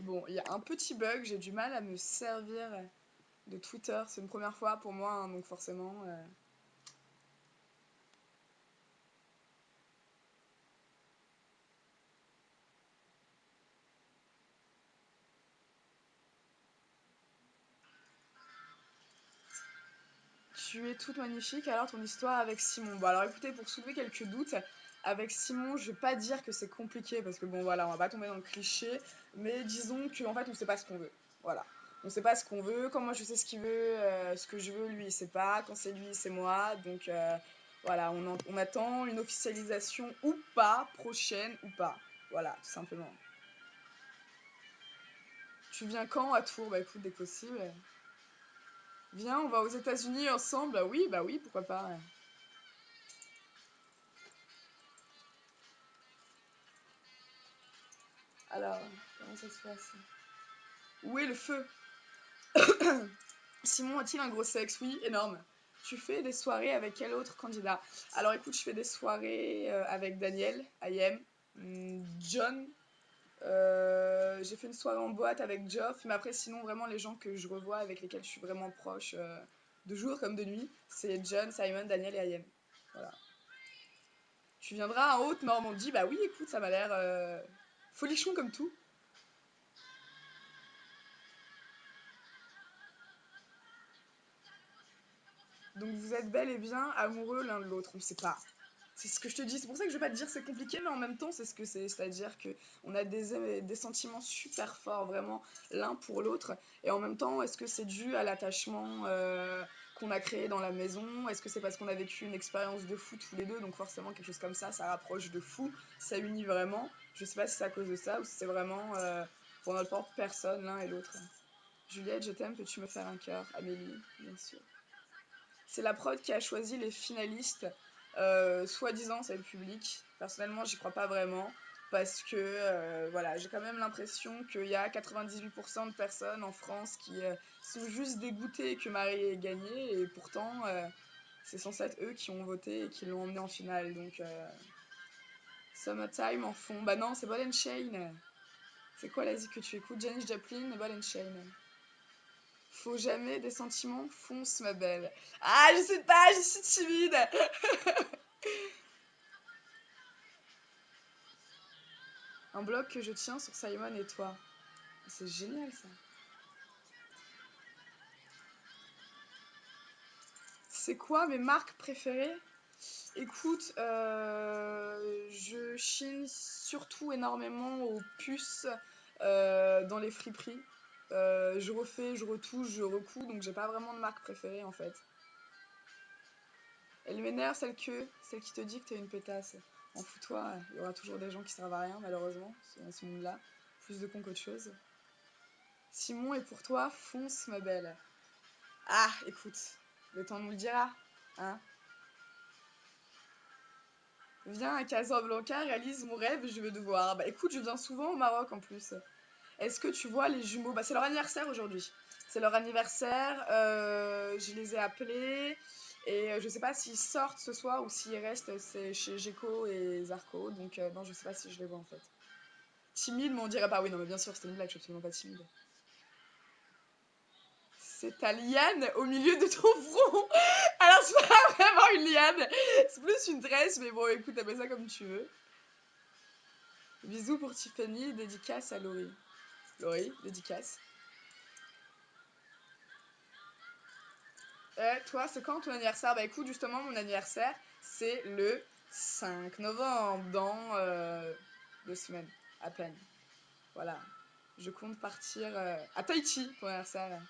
Bon, il y a un petit bug, j'ai du mal à me servir de Twitter. C'est une première fois pour moi, hein, donc forcément... Tu es toute magnifique, alors ton histoire avec Simon. Bon, alors écoutez, pour soulever quelques doutes, avec Simon, je vais pas dire que c'est compliqué, parce que bon, voilà, on va pas tomber dans le cliché, mais disons qu'en fait, on sait pas ce qu'on veut. Voilà. On sait pas ce qu'on veut, quand moi je sais ce qu'il veut, ce que je veux, lui il sait pas, quand c'est lui, c'est moi, donc voilà, on attend une officialisation ou pas, prochaine ou pas. Voilà, tout simplement. Tu viens quand à Tours? Bah écoute, dès que possible. Viens, on va aux États-Unis ensemble. Bah oui, pourquoi pas. Alors, comment ça se passe? Où est le feu? Simon a-t-il un gros sexe? Oui, énorme. Tu fais des soirées avec quel autre candidat? Alors écoute, je fais des soirées avec Daniel, IM, John. J'ai fait une soirée en boîte avec Geoff, mais après sinon vraiment les gens que je revois avec lesquels je suis vraiment proche de jour comme de nuit, c'est John, Simon, Daniel et IM. Voilà. Tu viendras en Haute-Normandie? Bah oui, écoute, ça m'a l'air folichon comme tout. Donc vous êtes bel et bien amoureux l'un de l'autre, on ne sait pas. C'est ce que je te dis, c'est pour ça que je vais pas te dire c'est compliqué, mais en même temps c'est ce que c'est. C'est-à-dire que on a des sentiments super forts vraiment l'un pour l'autre. Et en même temps, est-ce que c'est dû à l'attachement qu'on a créé dans la maison? Est-ce que c'est parce qu'on a vécu une expérience de fou tous les deux? Donc forcément quelque chose comme ça rapproche de fou, ça unit vraiment. Je sais pas si c'est à cause de ça ou si c'est vraiment pour notre propre personne l'un et l'autre. Juliette, je t'aime, peux-tu me faire un cœur? Amélie, bien sûr. C'est la prod qui a choisi les finalistes. Soi-disant, c'est le public. Personnellement, j'y crois pas vraiment. Parce que voilà, j'ai quand même l'impression qu'il y a 98% de personnes en France qui sont juste dégoûtées que Marie ait gagné. Et pourtant, c'est censé être eux qui ont voté et qui l'ont emmené en finale. Donc, Summertime en fond. Bah non, c'est Ball and Chain. C'est quoi l'Asie que tu écoutes? Janis Joplin et Ball and Chain. Faut jamais des sentiments, fonce ma belle. Ah, je sais pas, je suis timide. Un blog que je tiens sur Simon et toi. C'est génial ça. C'est quoi mes marques préférées? Écoute, je chine surtout énormément aux puces dans les friperies. Je refais, je retouche, je recouds, donc j'ai pas vraiment de marque préférée en fait. Elle m'énerve celle qui te dit que t'es une pétasse. En fous-toi, il y aura toujours des gens qui servent à rien malheureusement dans ce monde-là. Plus de cons qu'autre chose. Simon est pour toi, fonce ma belle. Ah, écoute, le temps nous le dira, hein. Viens à Casablanca, réalise mon rêve, je vais te voir. Bah écoute, je viens souvent au Maroc en plus. Est-ce que tu vois les jumeaux? Bah c'est leur anniversaire aujourd'hui. C'est leur anniversaire, je les ai appelés. Et je sais pas s'ils sortent ce soir ou s'ils restent, c'est chez Gecko et Zarco. Donc non, je sais pas si je les vois en fait. Timide, mais on dirait pas. Oui, non, mais bien sûr, c'était une blague, je suis absolument pas timide. C'est ta liane au milieu de ton front. Alors, c'est pas vraiment une liane, c'est plus une tresse, mais bon, écoute, appelle ça comme tu veux. Bisous pour Tiffany, dédicace à Laurie. Laurie, dédicace. Toi, c'est quand ton anniversaire? Bah écoute, justement, mon anniversaire, c'est le 5 novembre, dans 2 semaines, à peine. Voilà. Je compte partir à Tahiti pour l'anniversaire.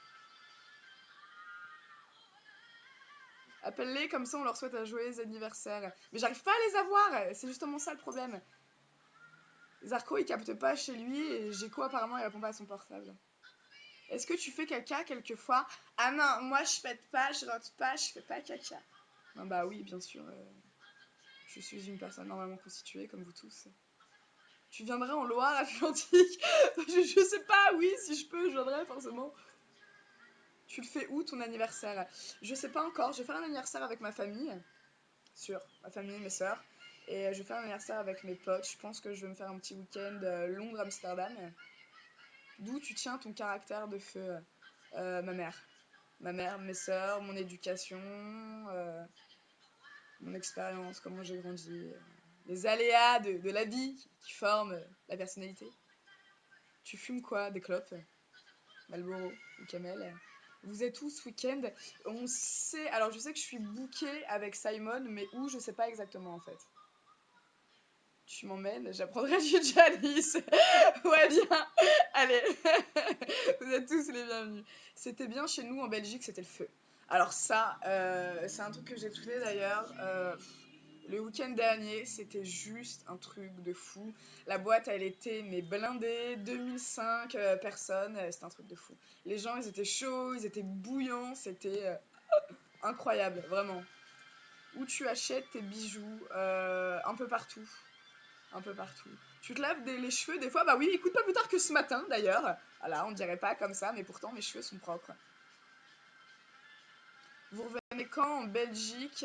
Appelle-les, comme ça on leur souhaite un joyeux anniversaire. Mais j'arrive pas à les avoir, c'est justement ça le problème. Zarko il capte pas chez lui et Geko apparemment il répond pas à son portable. Est-ce que tu fais caca quelquefois? Ah non, moi je pète pas, je rentre pas, je fais pas caca. Non bah oui, bien sûr, je suis une personne normalement constituée comme vous tous. Tu viendrais en Loire-Atlantique? Je sais pas, oui, si je peux, je viendrai forcément. Tu le fais où ton anniversaire? Je sais pas encore, je vais faire un anniversaire avec ma famille, sûr, ma famille, mes sœurs. Et je vais faire un anniversaire avec mes potes. Je pense que je vais me faire un petit week-end Londres-Amsterdam. D'où tu tiens ton caractère de feu? Ma mère. Ma mère, mes sœurs, mon éducation, mon expérience, comment j'ai grandi, les aléas de la vie qui forment la personnalité. Tu fumes quoi? Des clopes? Marlboro ou Camel? Vous êtes où ce week-end? On sait. Alors, je sais que je suis bookée avec Simon, mais où, je sais pas exactement en fait. Tu m'emmènes? J'apprendrai du Janis. Ouais, bien. Allez. Vous êtes tous les bienvenus. C'était bien chez nous en Belgique, c'était le feu. Alors ça, c'est un truc que j'ai fait d'ailleurs. Le week-end dernier, c'était juste un truc de fou. La boîte, elle était mais blindée, 2005 personnes, c'était un truc de fou. Les gens, ils étaient chauds, ils étaient bouillants, c'était incroyable, vraiment. Où tu achètes tes bijoux? Un peu partout, un peu partout. Tu te laves les cheveux des fois? Bah oui, écoute, pas plus tard que ce matin d'ailleurs. Voilà, on dirait pas comme ça, mais pourtant mes cheveux sont propres. Vous revenez quand en Belgique?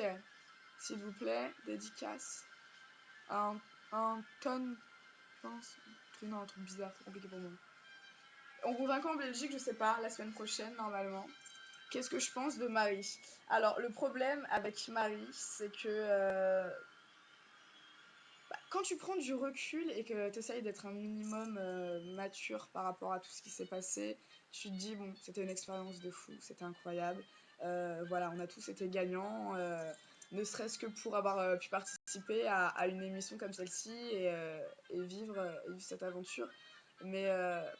S'il vous plaît, dédicace. Un tonne, je pense. Non, un truc bizarre, trop compliqué pour moi. On revient quand en Belgique? Je sais pas, la semaine prochaine normalement. Qu'est-ce que je pense de Marie? Alors, le problème avec Marie, c'est que quand tu prends du recul et que tu essayes d'être un minimum mature par rapport à tout ce qui s'est passé, tu te dis, bon, c'était une expérience de fou, c'était incroyable. Voilà, on a tous été gagnants, ne serait-ce que pour avoir pu participer à une émission comme celle-ci et vivre cette aventure. Mais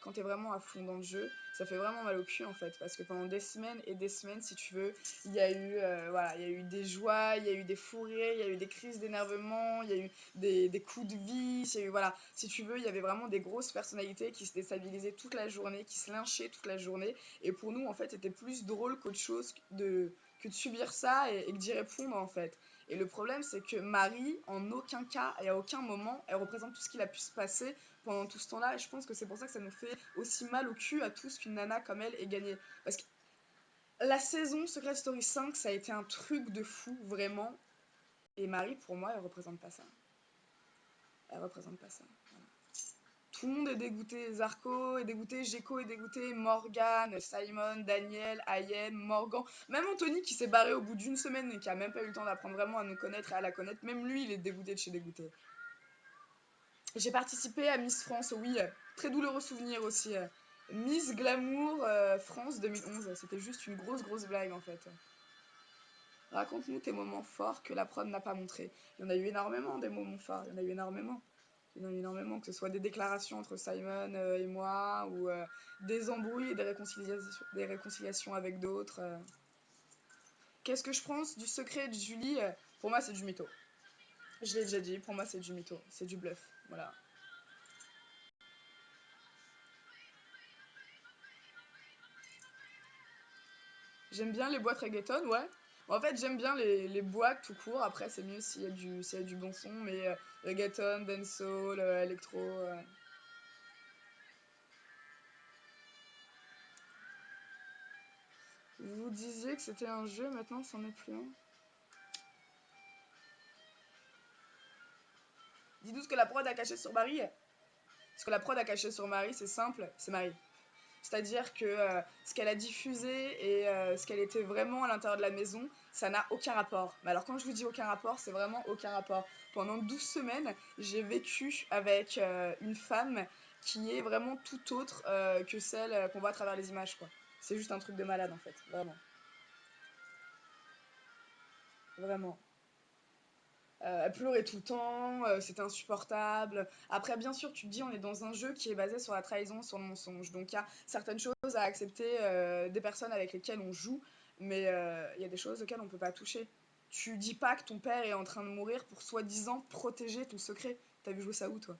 quand tu es vraiment à fond dans le jeu, ça fait vraiment mal au cul en fait, parce que pendant des semaines et des semaines, si tu veux, il y a eu, voilà, il y a eu des joies, il y a eu des fous rires, il y a eu des crises d'énervement, il y a eu des coups de vis, il y a eu, voilà, si tu veux, il y avait vraiment des grosses personnalités qui se déstabilisaient toute la journée, qui se lynchaient toute la journée, et pour nous, en fait, c'était plus drôle qu'autre chose que de subir ça et que d'y répondre, en fait. Et le problème, c'est que Marie, en aucun cas et à aucun moment, elle représente tout ce qu'il a pu se passer pendant tout ce temps-là, et je pense que c'est pour ça que ça nous fait aussi mal au cul à tous qu'une nana comme elle ait gagné. Parce que la saison Secret Story 5, ça a été un truc de fou, vraiment. Et Marie, pour moi, elle représente pas ça. Elle représente pas ça. Voilà. Tout le monde est dégoûté. Zarko est dégoûté, Gecko est dégoûté, Morgan, Simon, Daniel, Ayem, Morgan. Même Anthony qui s'est barré au bout d'une semaine et qui a même pas eu le temps d'apprendre vraiment à nous connaître et à la connaître. Même lui, il est dégoûté de chez dégoûté. J'ai participé à Miss France, oui. Très douloureux souvenir aussi. Miss Glamour France 2011. C'était juste une grosse blague en fait. Raconte-nous tes moments forts que la prod n'a pas montré. Il y en a eu énormément des moments forts, il y en a eu énormément. Il y en a eu énormément, que ce soit des déclarations entre Simon et moi, ou des embrouilles et des réconciliations avec d'autres. Qu'est-ce que je pense du secret de Julie? Pour moi, c'est du mytho. Je l'ai déjà dit, pour moi, c'est du mytho. C'est du bluff. Voilà. J'aime bien les boîtes reggaeton, ouais. En fait, j'aime bien les boîtes tout court. Après, c'est mieux s'il y a du bon son, mais reggaeton, dancehall, électro. Vous disiez que c'était un jeu, maintenant c'en est plus un. Dis-nous ce que la prod a caché sur Marie. Ce que la prod a caché sur Marie, c'est simple, c'est Marie. C'est-à-dire que ce qu'elle a diffusé et ce qu'elle était vraiment à l'intérieur de la maison, ça n'a aucun rapport. Mais alors quand je vous dis aucun rapport, c'est vraiment aucun rapport. Pendant 12 semaines, j'ai vécu avec une femme qui est vraiment tout autre que celle qu'on voit à travers les images, quoi. C'est juste un truc de malade en fait, vraiment. Vraiment. Elle pleurait tout le temps, c'était insupportable. Après, bien sûr, tu te dis, on est dans un jeu qui est basé sur la trahison, sur le mensonge. Donc, il y a certaines choses à accepter des personnes avec lesquelles on joue, mais il y a des choses auxquelles on peut pas toucher. Tu dis pas que ton père est en train de mourir pour soi-disant protéger ton secret. T'as vu jouer ça où, toi?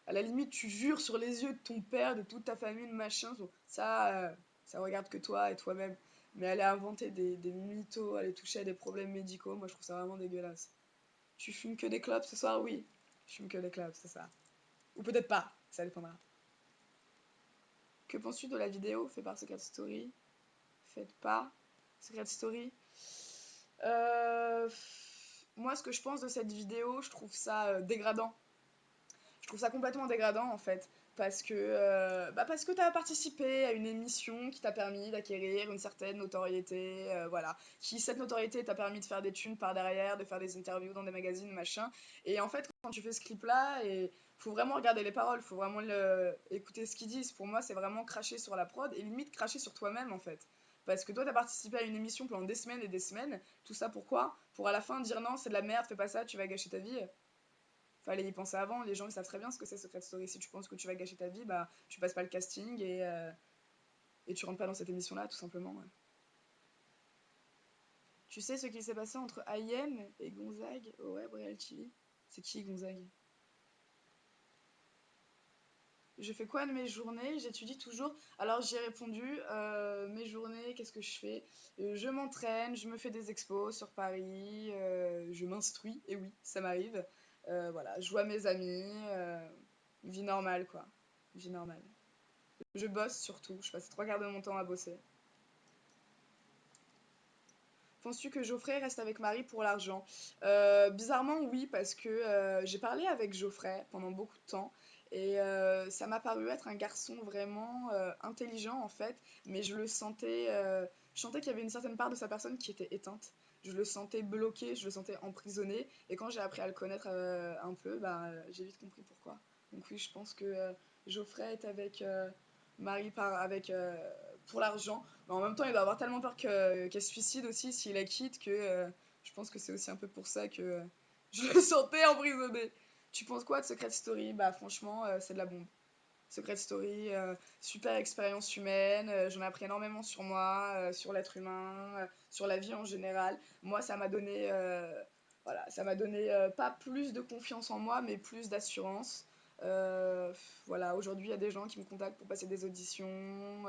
À la limite, tu jures sur les yeux de ton père, de toute ta famille, de machin. Ça regarde que toi et toi-même. Mais aller inventer des mythos, aller toucher à des problèmes médicaux, moi je trouve ça vraiment dégueulasse. Tu fumes que des clopes ce soir? Oui. Je fume que des clopes, c'est ça. Ou peut-être pas, ça dépendra. Que penses-tu de la vidéo faite par Secret Story? Faites pas Secret Story? Moi, ce que je pense de cette vidéo, je trouve ça dégradant. Je trouve ça complètement dégradant en fait. Parce que tu as participé à une émission qui t'a permis d'acquérir une certaine notoriété, voilà. Qui, cette notoriété t'a permis de faire des thunes par derrière, de faire des interviews dans des magazines, machin. Et en fait, quand tu fais ce clip-là, et faut vraiment regarder les paroles, faut vraiment écouter ce qu'ils disent. Pour moi, c'est vraiment cracher sur la prod et limite cracher sur toi-même en fait. Parce que toi, t'as participé à une émission pendant des semaines et des semaines. Tout ça pourquoi? Pour à la fin dire non, c'est de la merde, fais pas ça, tu vas gâcher ta vie. Fallait y penser avant, les gens ils savent très bien ce que c'est Secret Story. Si tu penses que tu vas gâcher ta vie, bah tu passes pas le casting et tu rentres pas dans cette émission-là, tout simplement. Ouais. Tu sais ce qui s'est passé entre IM et Gonzague au Web Real TV? C'est qui Gonzague? Je fais quoi de mes journées? J'étudie toujours. Alors j'ai répondu, mes journées, qu'est-ce que je fais? Je m'entraîne, je me fais des expos sur Paris, je m'instruis, et oui, ça m'arrive. Voilà, je vois mes amis, vie normale quoi. Vie normale. Je bosse surtout, je passe 3 quarts de mon temps à bosser. Penses-tu que Geoffrey reste avec Marie pour l'argent? Bizarrement, oui, parce que j'ai parlé avec Geoffrey pendant beaucoup de temps et ça m'a paru être un garçon vraiment intelligent en fait, mais je sentais qu'il y avait une certaine part de sa personne qui était éteinte. Je le sentais bloqué, je le sentais emprisonné et quand j'ai appris à le connaître un peu, bah, j'ai vite compris pourquoi. Donc oui, je pense que Geoffrey est avec Marie pour l'argent. Mais en même temps, il doit avoir tellement peur qu'elle se suicide aussi s'il la quitte que je pense que c'est aussi un peu pour ça que je le sentais emprisonné. Tu penses quoi de Secret Story? Bah franchement, c'est de la bombe. Secret Story, super expérience humaine, j'en ai appris énormément sur moi, sur l'être humain, sur la vie en général. Moi, voilà, ça m'a donné pas plus de confiance en moi, mais plus d'assurance. Voilà, aujourd'hui, il y a des gens qui me contactent pour passer des auditions,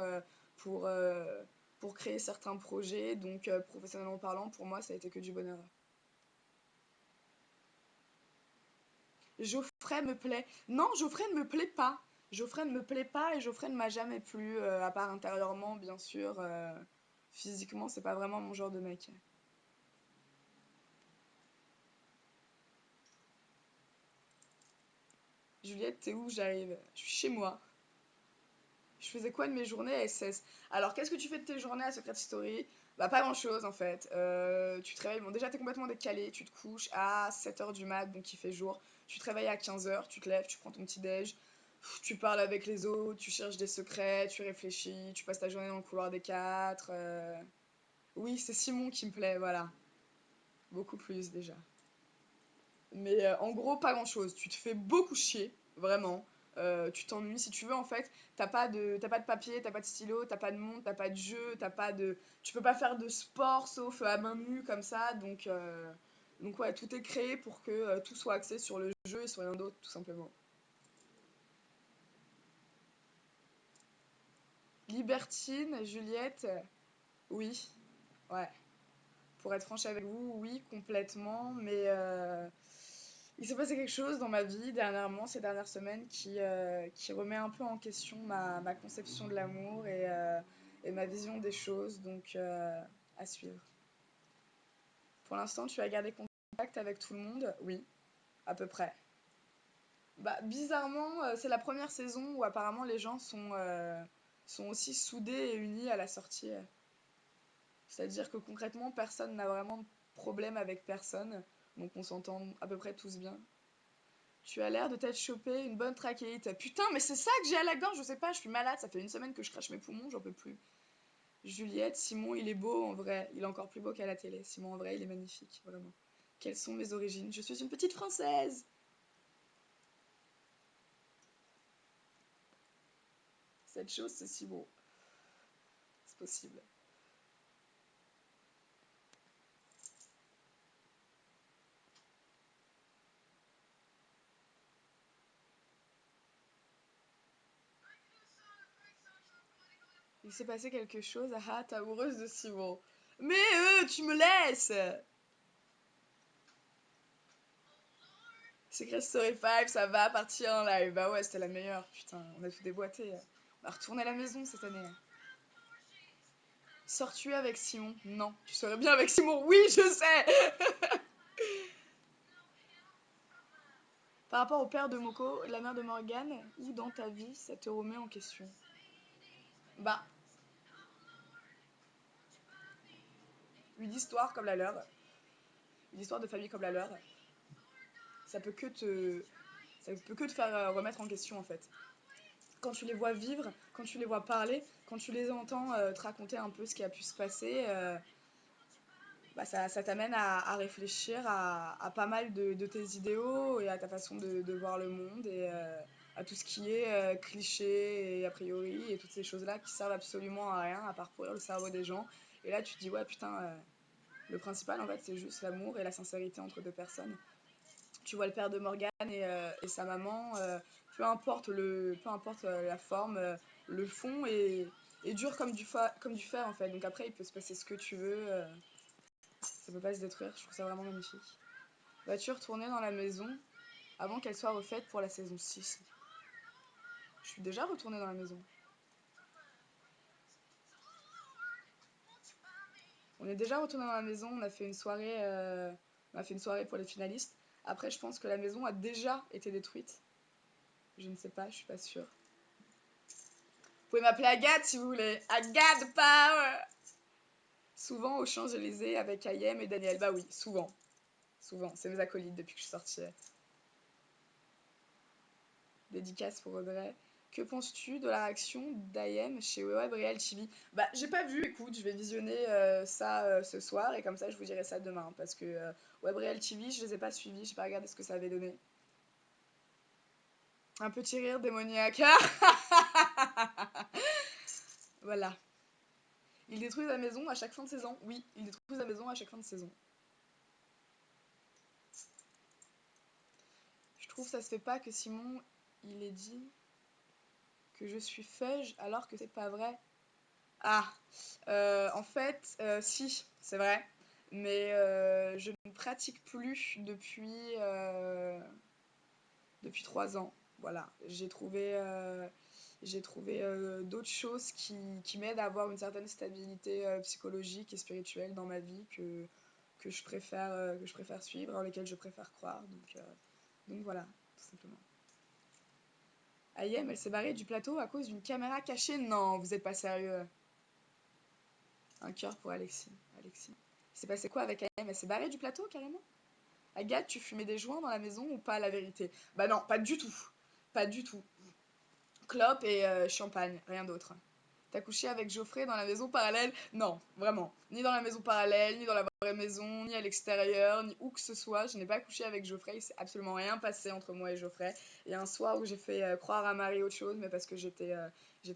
pour, euh, pour créer certains projets. Donc, professionnellement parlant, pour moi, ça a été que du bonheur. Geoffrey me plaît. Non, Geoffrey ne me plaît pas. Geoffrey ne me plaît pas et Geoffrey ne m'a jamais plu, à part intérieurement, bien sûr. Physiquement, c'est pas vraiment mon genre de mec. Juliette, t'es où? J'arrive. Je suis chez moi. Je faisais quoi de mes journées à SS? Alors, qu'est-ce que tu fais de tes journées à Secret Story? Bah, pas grand-chose en fait. Tu te réveilles, bon, déjà, t'es complètement décalé. Tu te couches à 7 h du mat, donc il fait jour. Tu te réveilles à 15 h, tu te lèves, tu prends ton petit déj. Tu parles avec les autres, tu cherches des secrets, tu réfléchis, tu passes ta journée dans le couloir des quatre. Oui, c'est Simon qui me plaît, voilà. Beaucoup plus déjà. Mais en gros, pas grand-chose. Tu te fais beaucoup chier, vraiment. Tu t'ennuies si tu veux en fait. T'as pas de papier, t'as pas de stylo, t'as pas de montre, t'as pas de jeu, t'as pas de. Tu peux pas faire de sport sauf à main nue comme ça. Donc ouais, tout est créé pour que tout soit axé sur le jeu et sur rien d'autre, tout simplement. Libertine, Juliette, oui, ouais. Pour être franche avec vous, oui, complètement. Mais il s'est passé quelque chose dans ma vie dernièrement, ces dernières semaines, qui remet un peu en question ma conception de l'amour et ma vision des choses. Donc, à suivre. Pour l'instant, tu as gardé contact avec tout le monde? Oui, à peu près. Bah, bizarrement, c'est la première saison où apparemment les gens sont aussi soudés et unis à la sortie. C'est-à-dire que concrètement, personne n'a vraiment de problème avec personne. Donc on s'entend à peu près tous bien. Tu as l'air de t'être chopé une bonne trachéite. Putain, mais c'est ça que j'ai à la gorge, je sais pas, je suis malade, ça fait une semaine que je crache mes poumons, j'en peux plus. Juliette, Simon, il est beau en vrai, il est encore plus beau qu'à la télé. Simon, en vrai, il est magnifique, vraiment. Quelles sont mes origines? Je suis une petite Française. Cette chose, c'est si beau. C'est possible. Il s'est passé quelque chose, ah ah, t'es amoureuse de Simon. Mais tu me laisses! Secret Story 5, ça va partir en live. Bah ouais, c'était la meilleure. Putain, on a tout déboîté. On va retourner à la maison cette année. Sors-tu avec Simon? Non. Tu serais bien avec Simon? Oui, je sais! Par rapport au père de Moko, la mère de Morgane, où dans ta vie ça te remet en question? Bah, une histoire comme la leur, une histoire de famille comme la leur, ça peut que te, ça peut que te faire remettre en question en fait. Quand tu les vois vivre, quand tu les vois parler, quand tu les entends te raconter un peu ce qui a pu se passer, bah ça t'amène à réfléchir à pas mal de tes idéaux et à ta façon de voir le monde et à tout ce qui est cliché et a priori et toutes ces choses-là qui servent absolument à rien, à parcourir le cerveau des gens. Et là, tu te dis, ouais, putain, le principal, en fait, c'est juste l'amour et la sincérité entre deux personnes. Tu vois le père de Morgane et sa maman, peu importe la forme, le fond est dur comme du fer, en fait. Donc après, il peut se passer ce que tu veux. Ça peut pas se détruire, je trouve ça vraiment magnifique. Vas-tu retourner dans la maison avant qu'elle soit refaite pour la saison 6? Je suis déjà retournée dans la maison. On est déjà retourné dans la maison, on a fait une soirée pour les finalistes. Après, je pense que la maison a déjà été détruite. Je ne sais pas, je suis pas sûre. Vous pouvez m'appeler Agathe si vous voulez. Agathe Power! Souvent aux Champs-Élysées avec Ayem et Daniel. Bah oui, souvent. Souvent. C'est mes acolytes depuis que je suis sortie. Dédicace pour Audrey. Que penses-tu de la réaction d'Ayem chez Web Real TV? Bah, j'ai pas vu, écoute, je vais visionner ça ce soir et comme ça je vous dirai ça demain parce que Web Real TV, je les ai pas suivis, j'ai pas regardé ce que ça avait donné. Un petit rire démoniaque. Voilà. Ils détruisent la maison à chaque fin de saison. Oui, ils détruisent la maison à chaque fin de saison. Je trouve que ça se fait pas que Simon, il ait dit que je suis feuge alors que c'est pas vrai. Ah, en fait, si, c'est vrai. Mais je ne pratique plus depuis 3 ans. Voilà, j'ai trouvé d'autres choses qui m'aident à avoir une certaine stabilité psychologique et spirituelle dans ma vie que je préfère suivre, dans lesquelles je préfère croire. Donc voilà, tout simplement. Ayem, elle s'est barrée du plateau à cause d'une caméra cachée? Non, vous êtes pas sérieux. Un cœur pour Alexis. Alexis. Il s'est passé quoi avec Ayem? Elle s'est barrée du plateau carrément? Agathe, tu fumais des joints dans la maison ou pas, la vérité? Bah non, pas du tout. Pas du tout. Clope et champagne, rien d'autre. T'as couché avec Geoffrey dans la maison parallèle? Non, vraiment. Ni dans la maison parallèle, ni dans la vraie maison, ni à l'extérieur, ni où que ce soit. Je n'ai pas couché avec Geoffrey. Il s'est absolument rien passé entre moi et Geoffrey. Il y a un soir où j'ai fait croire à Marie autre chose, mais parce que j'étais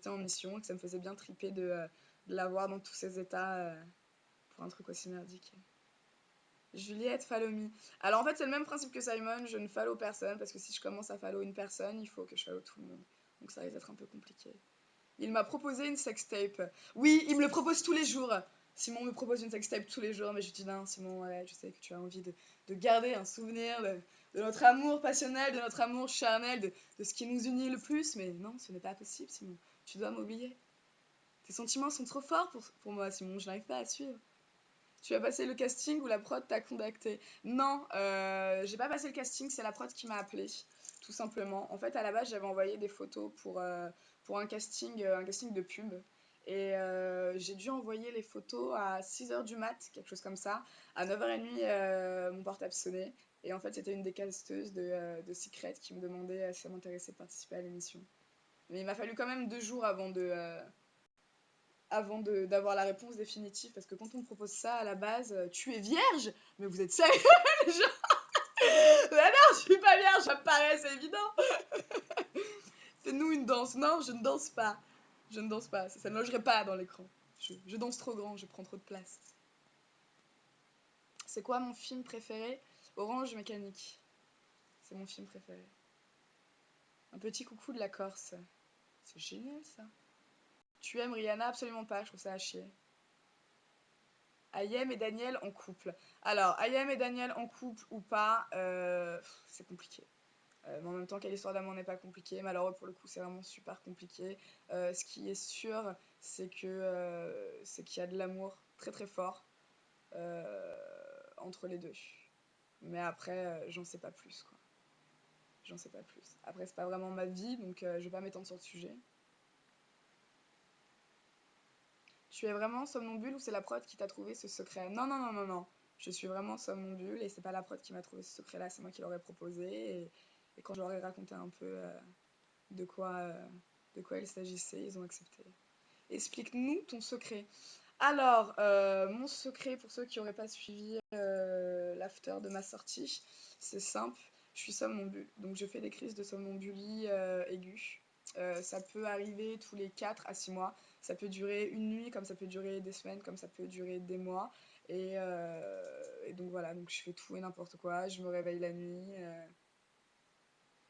en mission et que ça me faisait bien triper de la voir dans tous ces états pour un truc aussi merdique. Juliette, follow me. Alors en fait, c'est le même principe que Simon. Je ne follow personne parce que si je commence à follow une personne, il faut que je follow tout le monde. Donc ça risque d'être un peu compliqué. Il m'a proposé une sextape. Oui, il me le propose tous les jours. Simon me propose une sextape tous les jours, mais je dis non, Simon, ouais, je sais que tu as envie de garder un souvenir de notre amour passionnel, de notre amour charnel, de ce qui nous unit le plus, mais non, ce n'est pas possible, Simon. Tu dois m'oublier. Tes sentiments sont trop forts pour moi, Simon, je n'arrive pas à suivre. Tu as passé le casting ou la prod t'a contacté? Non, j'ai pas passé le casting, c'est la prod qui m'a appelé, tout simplement. En fait, à la base, j'avais envoyé des photos pour un casting de pub. Et j'ai dû envoyer les photos à 6 h du mat, quelque chose comme ça. À 9h30, mon portable sonnait. Et en fait, c'était une des casteuses de Secret qui me demandait si ça m'intéressait de participer à l'émission. Mais il m'a fallu quand même 2 jours d'avoir la réponse définitive, parce que quand on me propose ça à la base, tu es vierge? Mais vous êtes sérieux? Mais non, je suis pas vierge, ça me paraît, c'est évident. Fais-nous une danse. Non, je ne danse pas. Je ne danse pas, ça ne logerait pas dans l'écran. Je danse trop grand, je prends trop de place. C'est quoi mon film préféré? Orange Mécanique. C'est mon film préféré. Un petit coucou de la Corse. C'est génial ça. Tu aimes Rihanna? Absolument pas, je trouve ça à chier. Ayem et Daniel en couple. Alors, Ayem et Daniel en couple ou pas, c'est compliqué. Mais en même temps, quelle histoire d'amour n'est pas compliquée? Malheureux pour le coup, c'est vraiment super compliqué. Ce qui est sûr, c'est qu'il y a de l'amour très très fort entre les deux. Mais après, j'en sais pas plus, quoi. J'en sais pas plus. Après, c'est pas vraiment ma vie, donc je vais pas m'étendre sur le sujet. Tu es vraiment somnambule ou c'est la prod qui t'a trouvé ce secret? Non, non, non, non, non. Je suis vraiment somnambule et c'est pas la prod qui m'a trouvé ce secret-là, c'est moi qui l'aurais proposé. Et quand j'aurais raconté un peu de quoi, euh, de quoi il s'agissait, ils ont accepté. Explique-nous ton secret. Alors, mon secret, pour ceux qui n'auraient pas suivi l'after de ma sortie, c'est simple, je suis somnambule. Donc je fais des crises de somnambulie aiguës. Ça peut arriver tous les 4 à 6 mois. Ça peut durer une nuit, comme ça peut durer des semaines, comme ça peut durer des mois. Et donc voilà, donc je fais tout et n'importe quoi. Je me réveille la nuit.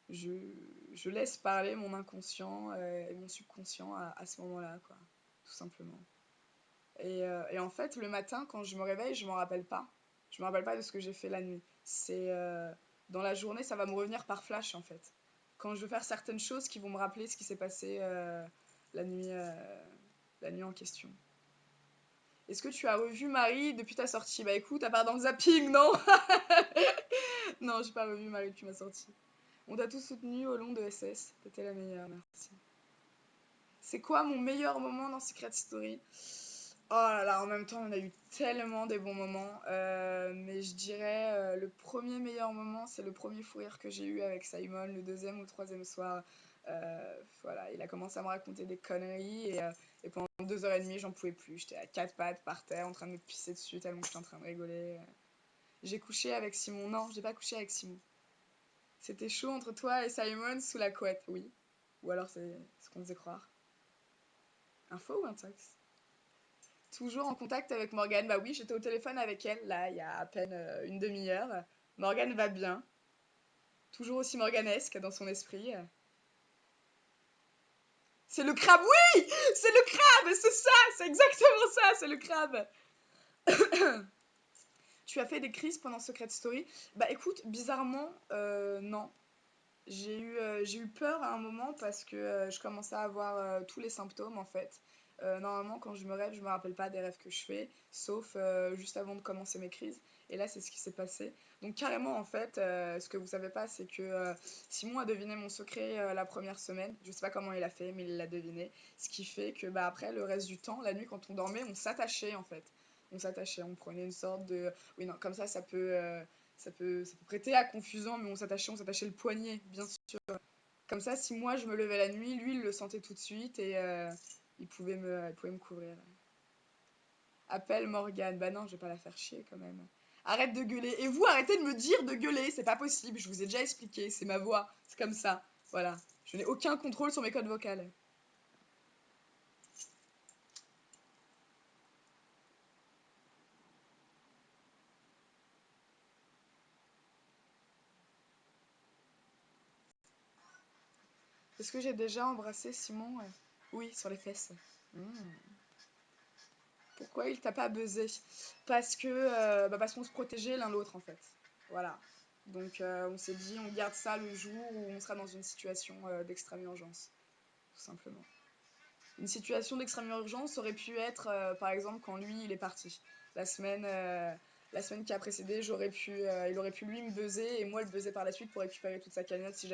Je, je laisse parler mon inconscient et mon subconscient à ce moment-là, quoi. Tout simplement. Et en fait, le matin, quand je me réveille, je m'en rappelle pas. Je me rappelle pas de ce que j'ai fait la nuit. Dans la journée, ça va me revenir par flash, en fait. Quand je veux faire certaines choses qui vont me rappeler ce qui s'est passé la nuit, euh, la nuit en question. Est-ce que tu as revu Marie depuis ta sortie? Bah écoute, à part dans le zapping, non? Non, j'ai pas revu Marie depuis ma sortie. On t'a tous soutenu au long de SS. T'étais la meilleure, merci. C'est quoi mon meilleur moment dans Secret Story? Oh là là, en même temps, on a eu tellement des bons moments. Mais je dirais, le premier meilleur moment, c'est le premier fou rire que j'ai eu avec Simon, le deuxième ou le troisième soir. Voilà, il a commencé à me raconter des conneries et pendant 2 heures et demie, j'en pouvais plus. J'étais à quatre pattes par terre en train de me pisser dessus tellement que j'étais en train de rigoler. J'ai couché avec Simon. Non, j'ai pas couché avec Simon. C'était chaud entre toi et Simon sous la couette, oui. Ou alors c'est ce qu'on faisait croire. Un faux ou un tox? Toujours en contact avec Morgane. Bah oui, j'étais au téléphone avec elle, là, il y a à peine une demi-heure. Morgane va bien. Toujours aussi morganesque dans son esprit. C'est le crabe, oui! C'est le crabe, c'est ça! C'est exactement ça, c'est le crabe! Tu as fait des crises pendant Secret Story? Bah écoute, bizarrement, non. J'ai eu peur à un moment parce que je commençais à avoir tous les symptômes en fait. Normalement, quand je me rêve, je me rappelle pas des rêves que je fais, sauf juste avant de commencer mes crises. Et là, c'est ce qui s'est passé. Donc carrément, en fait, ce que vous savez pas, c'est que Simon a deviné mon secret la première semaine. Je sais pas comment il a fait, mais il l'a deviné. Ce qui fait que bah après, le reste du temps, la nuit, quand on dormait, on s'attachait en fait. On s'attachait, on prenait une sorte de... Oui, non, comme ça peut prêter à confusion, mais on s'attachait le poignet, bien sûr. Comme ça, si moi je me levais la nuit, lui il le sentait tout de suite et il pouvait me couvrir. Appelle Morgane. Bah non, je vais pas la faire chier quand même. Arrête de gueuler. Et vous, arrêtez de me dire de gueuler, c'est pas possible. Je vous ai déjà expliqué, c'est ma voix, c'est comme ça. Voilà. Je n'ai aucun contrôle sur mes codes vocales. Est-ce que j'ai déjà embrassé Simon? Oui, sur les fesses. Hmm. Pourquoi il t'a pas buzzé? Parce qu'on se protégeait l'un l'autre en fait. Voilà. Donc on s'est dit on garde ça le jour où on sera dans une situation d'extrême urgence, tout simplement. Une situation d'extrême urgence aurait pu être par exemple quand lui il est parti. La semaine, euh, la semaine qui a précédé, il aurait pu lui me buzzer et moi le buzzer par la suite pour récupérer toute sa cagnotte si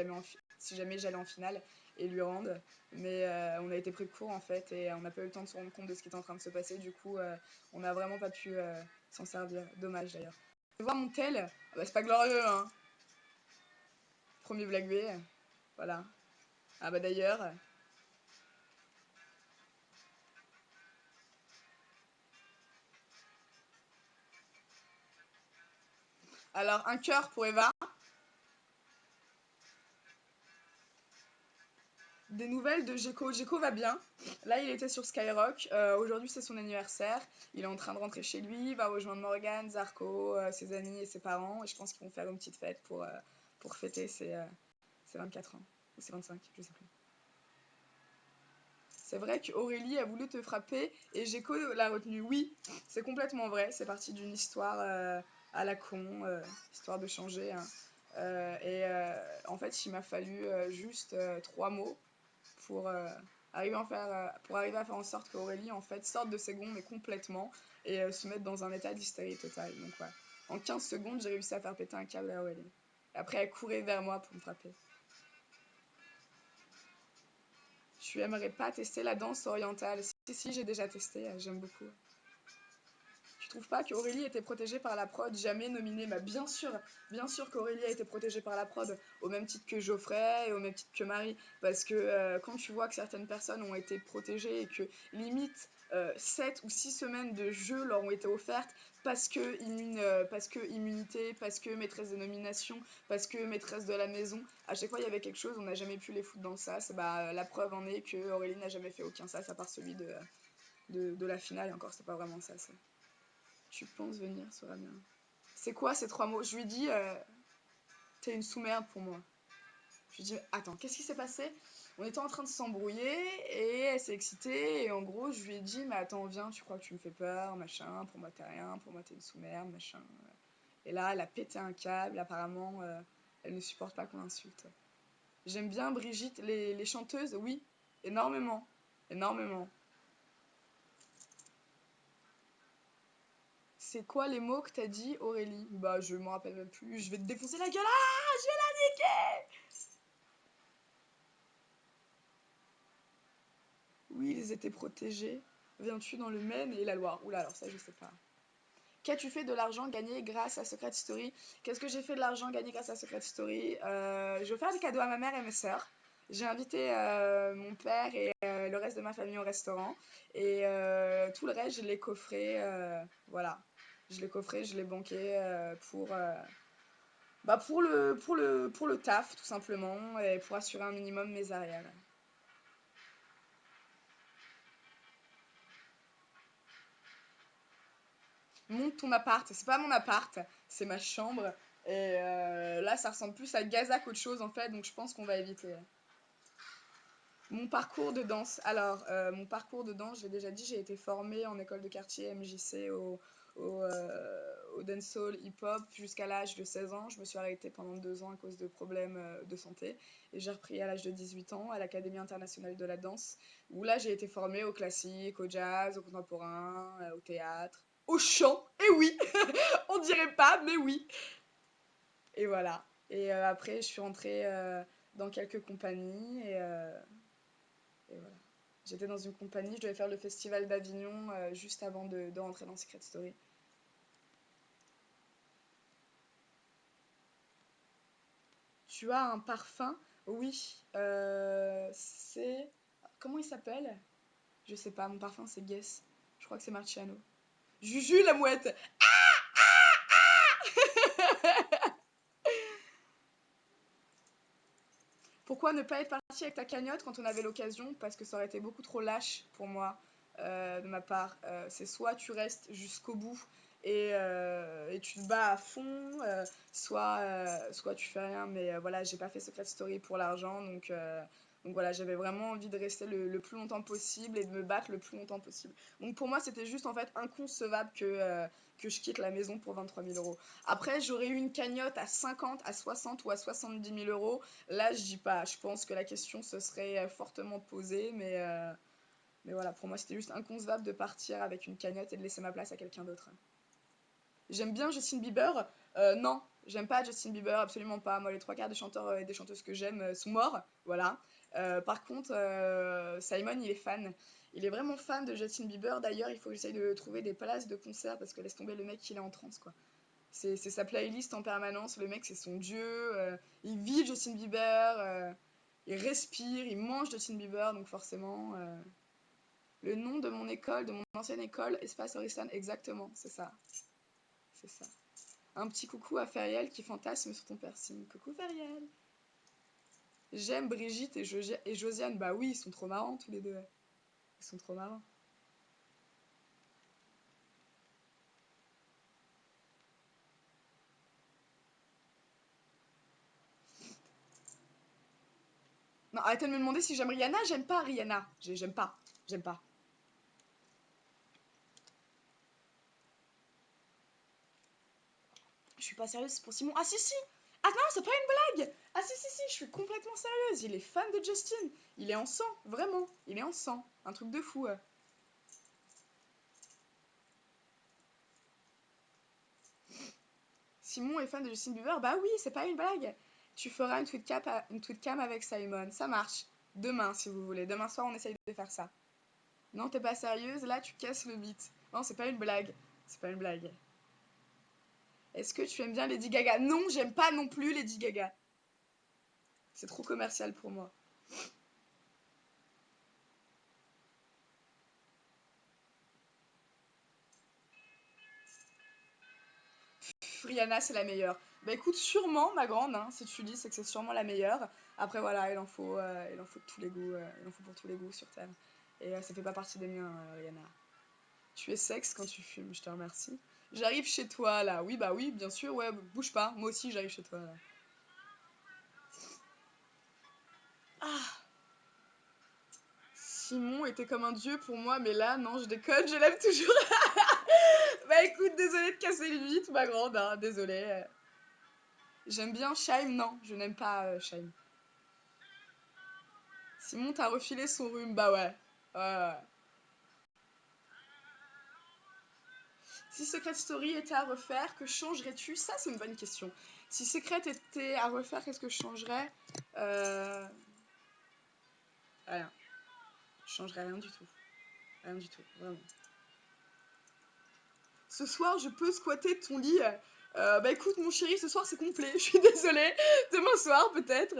jamais j'allais en finale et lui rendre. Mais on a été pris de court en fait et on n'a pas eu le temps de se rendre compte de ce qui était en train de se passer. Du coup, on n'a vraiment pas pu s'en servir. Dommage d'ailleurs. Tu vois mon tel, ah bah, c'est pas glorieux hein. Premier Black B, voilà. Ah bah d'ailleurs. Alors un cœur pour Eva. Des nouvelles de Gecko. Gecko va bien. Là, il était sur Skyrock. Aujourd'hui, c'est son anniversaire. Il est en train de rentrer chez lui. Il va rejoindre Morgan, Zarko, ses amis et ses parents. Et je pense qu'ils vont faire une petite fête pour fêter ses 24 ans. Ou ses 25, je sais plus. C'est vrai qu'Aurélie a voulu te frapper et Gecko l'a retenu. Oui, c'est complètement vrai. C'est parti d'une histoire à la con, histoire de changer, hein. En fait, il m'a fallu juste 3 mots pour, pour arriver à faire en sorte qu'Aurélie en fait sorte de ses gonds mais complètement et se mette dans un état d'hystérie totale. Donc ouais, en 15 secondes j'ai réussi à faire péter un câble à Aurélie. Après, elle courait vers moi pour me frapper. Tu aimerais pas tester la danse orientale? Si, j'ai déjà testé, j'aime beaucoup. Tu trouves pas qu'Aurélie était protégée par la prod, jamais nominée? Bah bien sûr qu'Aurélie a été protégée par la prod, au même titre que Geoffrey et au même titre que Marie. Parce que quand tu vois que certaines personnes ont été protégées et que limite 7 ou 6 semaines de jeu leur ont été offertes parce que immunité, parce que maîtresse de nomination, parce que maîtresse de la maison, à chaque fois il y avait quelque chose, on n'a jamais pu les foutre dans le sas. Bah, la preuve en est que Aurélie n'a jamais fait aucun sas à part celui de la finale, et encore c'est pas vraiment ça. Tu penses venir sur Amiens? C'est quoi ces 3 mots? Je lui dis, t'es une sous-merde pour moi. Je lui dis, attends, qu'est-ce qui s'est passé? On était en train de s'embrouiller et elle s'est excitée. Et en gros, je lui ai dit, mais attends, viens, tu crois que tu me fais peur, machin. Pour moi, t'es rien. Pour moi, t'es une sous-merde, machin. Et là, elle a pété un câble. Apparemment, elle ne supporte pas qu'on l'insulte. J'aime bien Brigitte, les chanteuses, oui, énormément. Énormément. C'est quoi les mots que t'as dit, Aurélie? Bah, je m'en rappelle même plus. Je vais te défoncer la gueule. Ah, je vais la niquer! Oui, ils étaient protégés. Viens-tu dans le Maine et la Loire? Oula, alors ça, je sais pas. Qu'as-tu fait de l'argent gagné grâce à Secret Story? Qu'est-ce que j'ai fait de l'argent gagné grâce à Secret Story? Je vais faire des cadeaux à ma mère et mes sœurs. J'ai invité mon père et le reste de ma famille au restaurant. Et tout le reste, je l'ai coffré. Voilà. Je l'ai coffré, je l'ai banqué bah pour le taf, tout simplement, et pour assurer un minimum mes arrières. Monte ton appart, c'est pas mon appart, c'est ma chambre. Et là, ça ressemble plus à Gaza qu'autre chose en fait, donc je pense qu'on va éviter. Mon parcours de danse. Alors, mon parcours de danse, j'ai déjà dit, j'ai été formée en école de quartier MJC au dancehall hip-hop jusqu'à l'âge de 16 ans. Je me suis arrêtée pendant 2 ans à cause de problèmes de santé. Et j'ai repris à l'âge de 18 ans à l'Académie internationale de la danse, où là, j'ai été formée au classique, au jazz, au contemporain, au théâtre, au chant. Et oui, on dirait pas, mais oui. Et voilà. Et après, je suis rentrée dans quelques compagnies et voilà. J'étais dans une compagnie, je devais faire le festival d'Avignon juste avant de rentrer dans Secret Story. Tu as un parfum? Oui. C'est... Comment il s'appelle? Je sais pas, mon parfum c'est Guess. Je crois que c'est Marciano. Juju la mouette! Pourquoi ne pas être parti avec ta cagnotte quand on avait l'occasion? Parce que ça aurait été beaucoup trop lâche pour moi, de ma part. C'est soit tu restes jusqu'au bout et tu te bats à fond, soit tu fais rien. Mais voilà, j'ai pas fait Secret Story pour l'argent, donc voilà, j'avais vraiment envie de rester le plus longtemps possible et de me battre le plus longtemps possible. Donc pour moi, c'était juste en fait inconcevable que je quitte la maison pour 23 000 euros. Après, j'aurais eu une cagnotte à 50, à 60 ou à 70 000 euros. Là, je dis pas. Je pense que la question se serait fortement posée, mais voilà, pour moi, c'était juste inconcevable de partir avec une cagnotte et de laisser ma place à quelqu'un d'autre. J'aime bien Justin Bieber. Non, j'aime pas Justin Bieber, absolument pas. Moi, les 3 quarts des chanteurs et des chanteuses que j'aime sont morts, voilà. Par contre, Simon, il est fan. Il est vraiment fan de Justin Bieber. D'ailleurs, il faut que j'essaye de trouver des places de concert parce que laisse tomber le mec, il est en transe, quoi. C'est sa playlist en permanence. Le mec, c'est son dieu. Il vit Justin Bieber. Il respire. Il mange Justin Bieber. Donc, forcément, le nom de mon école, de mon ancienne école, Espace Horistan, exactement. C'est ça. C'est ça. Un petit coucou à Feriel qui fantasme sur ton piercing. Coucou Feriel. J'aime Brigitte et Josiane. Bah oui, ils sont trop marrants tous les deux. Ils sont trop marrants. Non, arrêtez de me demander si j'aime Rihanna. J'aime pas Rihanna. J'aime pas. J'aime pas. Je suis pas sérieuse, c'est pour Simon. Ah si si. Ah non, c'est pas une blague. Ah si si si, je suis complètement sérieuse. Il est fan de Justin. Il est en sang, vraiment. Il est en sang. Un truc de fou. Simon est fan de Justin Bieber. Bah oui, c'est pas une blague. Tu feras une tweet cam avec Simon. Ça marche. Demain, si vous voulez. Demain soir, on essaye de faire ça. Non, t'es pas sérieuse, là, tu casses le beat. Non, c'est pas une blague. C'est pas une blague. Est-ce que tu aimes bien Lady Gaga? Non, j'aime pas non plus Lady Gaga. C'est trop commercial pour moi. Rihanna, c'est la meilleure. Bah écoute, sûrement, ma grande, hein, si tu dis, c'est que c'est sûrement la meilleure. Après, voilà, il en faut de tous les goûts, il en faut pour tous les goûts sur Terre. Et ça fait pas partie des miens, Rihanna. Tu es sexe quand tu fumes, je te remercie. J'arrive chez toi, là. Oui, bah oui, bien sûr, ouais, bouge pas. Moi aussi, j'arrive chez toi, là. Ah, Simon était comme un dieu pour moi, mais là, non, je déconne, je l'aime toujours. Bah écoute, désolée de casser le mythe, ma grande, hein, désolée. J'aime bien Shaim, non, je n'aime pas Shaim. Simon t'a refilé son rhume, bah ouais. Ouais, ouais. Si Secret Story était à refaire, que changerais-tu? Ça, c'est une bonne question. Si Secret était à refaire, qu'est-ce que je changerais? Rien. Je changerais rien du tout. Rien du tout, vraiment. Ce soir, je peux squatter ton lit. Bah écoute, mon chéri, ce soir, c'est complet. Je suis désolée. Demain soir, peut-être.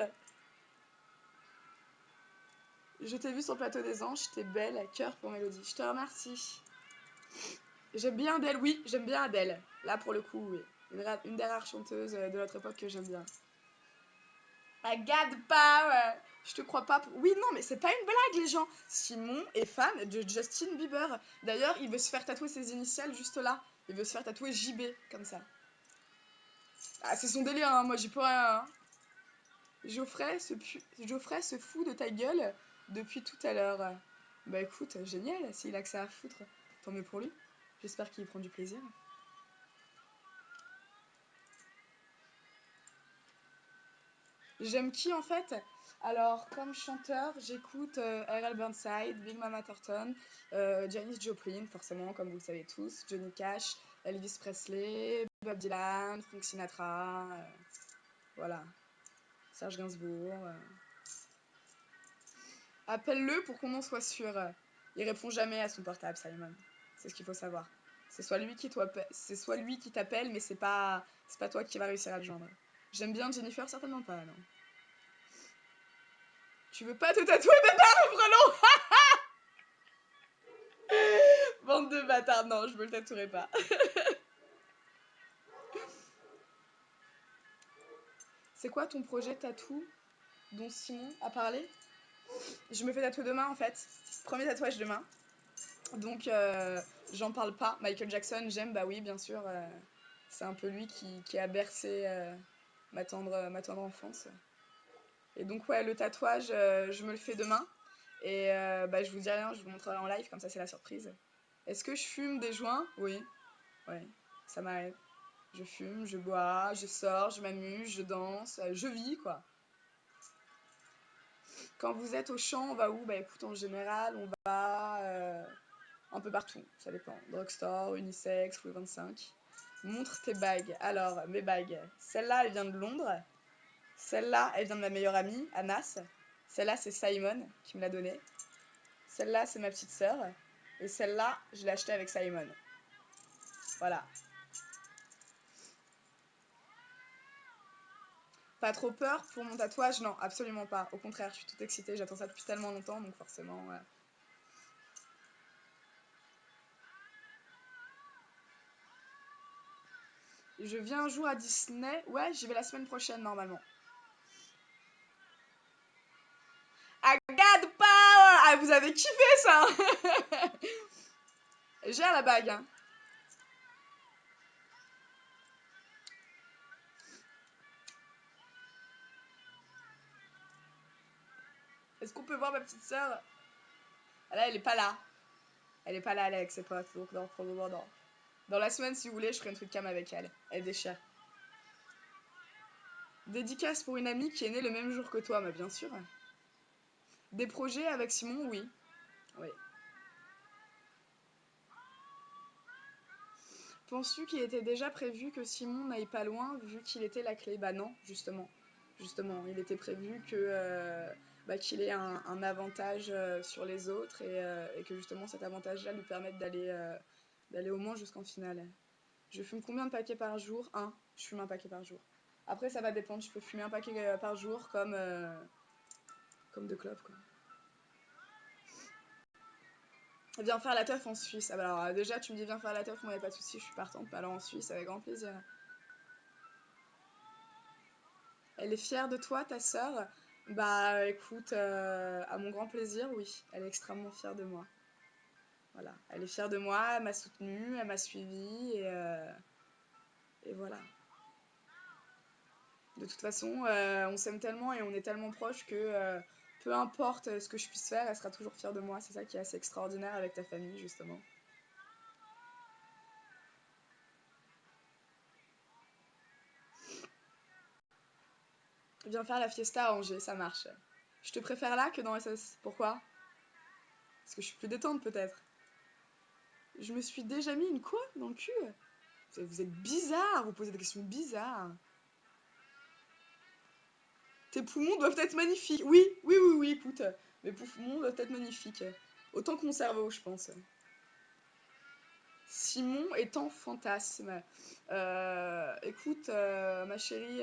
Je t'ai vu sur le plateau des anges. T'es belle, cœur pour Mélodie. Je te remercie. J'aime bien Adèle, oui, j'aime bien Adèle. Là, pour le coup, oui. Une des rares chanteuses de notre époque que j'aime bien. I got the power. Je te crois pas. Oui, non, mais c'est pas une blague, les gens. Simon est fan de Justin Bieber. D'ailleurs, il veut se faire tatouer ses initiales juste là. Il veut se faire tatouer JB, comme ça. Ah, c'est son délire, hein. Moi, j'y peux rien, hein. Geoffrey se fout de ta gueule depuis tout à l'heure. Bah écoute, génial. S'il a que ça à foutre, tant mieux pour lui. J'espère qu'il y prend du plaisir. J'aime qui en fait? Alors, comme chanteur, j'écoute R.L. Burnside, Big Mama Thornton, Janis Joplin, forcément, comme vous le savez tous, Johnny Cash, Elvis Presley, Bob Dylan, Frank Sinatra, voilà, Serge Gainsbourg. Appelle-le pour qu'on en soit sûr. Il répond jamais à son portable, Simon. C'est ce qu'il faut savoir. C'est soit lui qui t'appelle, mais c'est pas toi qui va réussir à le joindre. J'aime bien Jennifer, certainement pas, non. Tu veux pas te tatouer Pépère le frelon? Bande de bâtards, non, je me le tatouerai pas. C'est quoi ton projet tatou dont Simon a parlé? Je me fais tatouer demain en fait. Premier tatouage demain. Donc j'en parle pas. Michael Jackson, j'aime, bah oui, bien sûr. C'est un peu lui qui a bercé ma tendre enfance. Et donc ouais, le tatouage, je me le fais demain. Et bah, je vous dis rien, je vous montrerai en live, comme ça c'est la surprise. Est-ce que je fume des joints? Oui, ouais, ça m'arrive. Je fume, je bois, je sors, je m'amuse, je danse, je vis quoi. Quand vous êtes au champ, on va où? Bah écoute, en général, on va un peu partout, ça dépend. Drugstore, unisex, Louis 25. Montre tes bagues. Alors, mes bagues. Celle-là, elle vient de Londres. Celle-là, elle vient de ma meilleure amie, Anas. Celle-là, c'est Simon qui me l'a donnée. Celle-là, c'est ma petite sœur. Et celle-là, je l'ai achetée avec Simon. Voilà. Pas trop peur pour mon tatouage? Non, absolument pas. Au contraire, je suis toute excitée. J'attends ça depuis tellement longtemps, donc forcément. Je viens un jour à Disney. Ouais, j'y vais la semaine prochaine normalement. I got the power! Ah, vous avez kiffé ça! J'ai la bague, hein. Est-ce qu'on peut voir ma petite sœur? Là, elle est pas là. Elle est pas là, elle est avec ses potes. Donc, non, pour le moment, non. Dans la semaine, si vous voulez, je ferai une tweet cam avec elle. Elle déchire. Dédicace pour une amie qui est née le même jour que toi, mais bien sûr. Des projets avec Simon, oui. Oui. Penses-tu qu'il était déjà prévu que Simon n'aille pas loin vu qu'il était la clé? Bah non, justement. Justement, il était prévu que bah, qu'il ait un avantage sur les autres et que justement cet avantage-là lui permette d'aller au moins jusqu'en finale. Je fume combien de paquets par jour? Un. Je fume un paquet par jour. Après, ça va dépendre. Je peux fumer un paquet par jour comme de clopes, quoi. Viens faire la teuf en Suisse. Ah bah alors déjà, tu me dis viens faire la teuf, moi y a pas de souci, je suis partante. Bah alors en Suisse, avec grand plaisir. Elle est fière de toi, ta sœur? Bah écoute, à mon grand plaisir, oui. Elle est extrêmement fière de moi. Voilà. Elle est fière de moi, elle m'a soutenue, elle m'a suivie et voilà. De toute façon, on s'aime tellement et on est tellement proches que peu importe ce que je puisse faire, elle sera toujours fière de moi. C'est ça qui est assez extraordinaire avec ta famille, justement. Viens faire la fiesta à Angers, ça marche. Je te préfère là que dans SS. Pourquoi? Parce que je suis plus détente peut-être. Je me suis déjà mis une quoi dans le cul? Vous êtes bizarre, vous posez des questions bizarres. Tes poumons doivent être magnifiques. Oui, oui, oui, oui, écoute. Mes poumons doivent être magnifiques. Autant que mon cerveau, je pense. Simon est en fantasme. Écoute, ma chérie,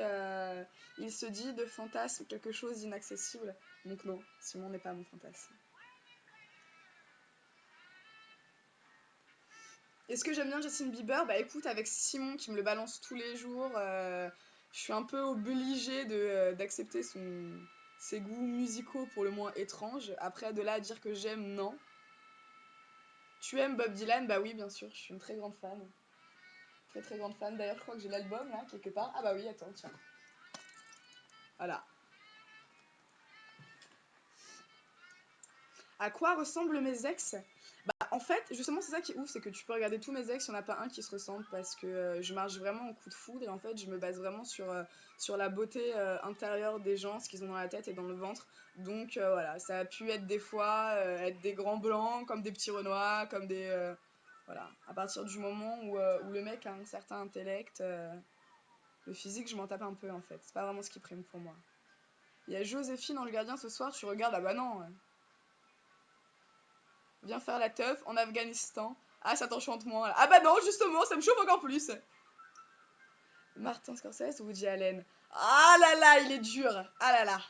il se dit de fantasme quelque chose d'inaccessible. Donc non, Simon n'est pas mon fantasme. Est-ce que j'aime bien Justin Bieber? Bah écoute, avec Simon qui me le balance tous les jours, je suis un peu obligée d'accepter ses goûts musicaux pour le moins étranges. Après, de là à dire que j'aime, non. Tu aimes Bob Dylan? Bah oui, bien sûr, je suis une très grande fan. Très très grande fan. D'ailleurs, je crois que j'ai l'album là, quelque part. Ah bah oui, attends, tiens. Voilà. À quoi ressemblent mes ex? Bah, en fait, justement, c'est ça qui est ouf, c'est que tu peux regarder tous mes ex, il n'y en a pas un qui se ressemble parce que je marche vraiment en coup de foudre et en fait, je me base vraiment sur la beauté intérieure des gens, ce qu'ils ont dans la tête et dans le ventre. Donc voilà, ça a pu être des fois être des grands blancs, comme des petits renois, comme des. Voilà, à partir du moment où le mec a un certain intellect, le physique, je m'en tape un peu en fait. C'est pas vraiment ce qui prime pour moi. Il y a Joséphine dans Le Gardien ce soir, tu regardes, ah bah non. Viens faire la teuf en Afghanistan. Ah, ça t'enchante moins. Là. Ah bah non, justement, ça me chauffe encore plus. Martin Scorsese ou Woody Allen? Ah là là, il est dur. Ah là là.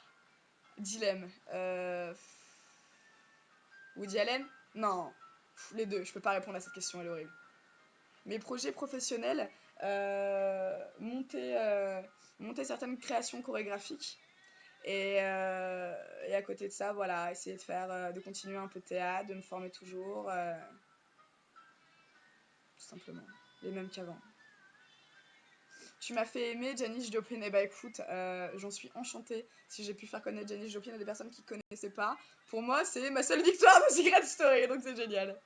Dilemme. Woody Allen? Non. Les deux, je peux pas répondre à cette question, elle est horrible. Mes projets professionnels, monter certaines créations chorégraphiques. Et à côté de ça, voilà, essayer de continuer un peu de théâtre, de me former toujours, tout simplement. Les mêmes qu'avant. Tu m'as fait aimer Janis Joplin. Eh bah écoute, j'en suis enchantée si j'ai pu faire connaître Janis Joplin à des personnes qui ne connaissaient pas. Pour moi, c'est ma seule victoire de Secret Story, donc c'est génial.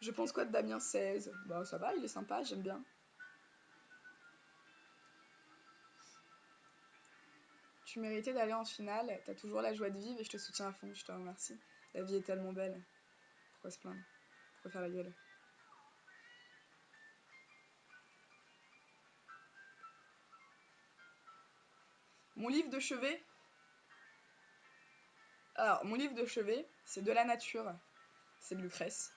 Je pense quoi de Damien 16? Bah ça va, il est sympa, j'aime bien. Tu méritais d'aller en finale, t'as toujours la joie de vivre et je te soutiens à fond, je te remercie. La vie est tellement belle. Pourquoi se plaindre? Pourquoi faire la gueule? Mon livre de chevet? Alors, mon livre de chevet, c'est De la nature. C'est de Lucrèce.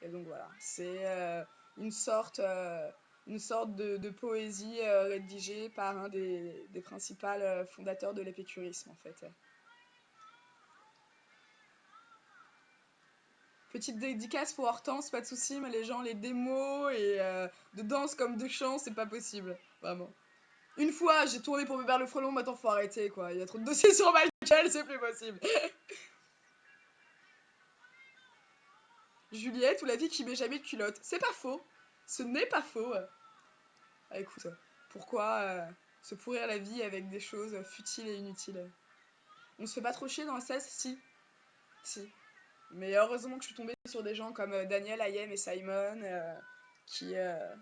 Et donc voilà, c'est une sorte, euh, une sorte de poésie rédigée par un des principaux fondateurs de l'épécurisme en fait. Petite dédicace pour Hortense, pas de soucis, mais les gens, les démos et de danse comme de chant, c'est pas possible, vraiment. Une fois, j'ai tourné pour Bébert le Frelon, maintenant faut arrêter quoi, il y a trop de dossiers sur Michael, c'est plus possible. Juliette ou la vie qui met jamais de culotte, c'est pas faux, ce n'est pas faux. Ah, écoute, pourquoi se pourrir la vie avec des choses futiles et inutiles? On se fait pas trop chier dans le 16? Si, si. Mais heureusement que je suis tombée sur des gens comme Daniel, Ayem et Simon qui, euh,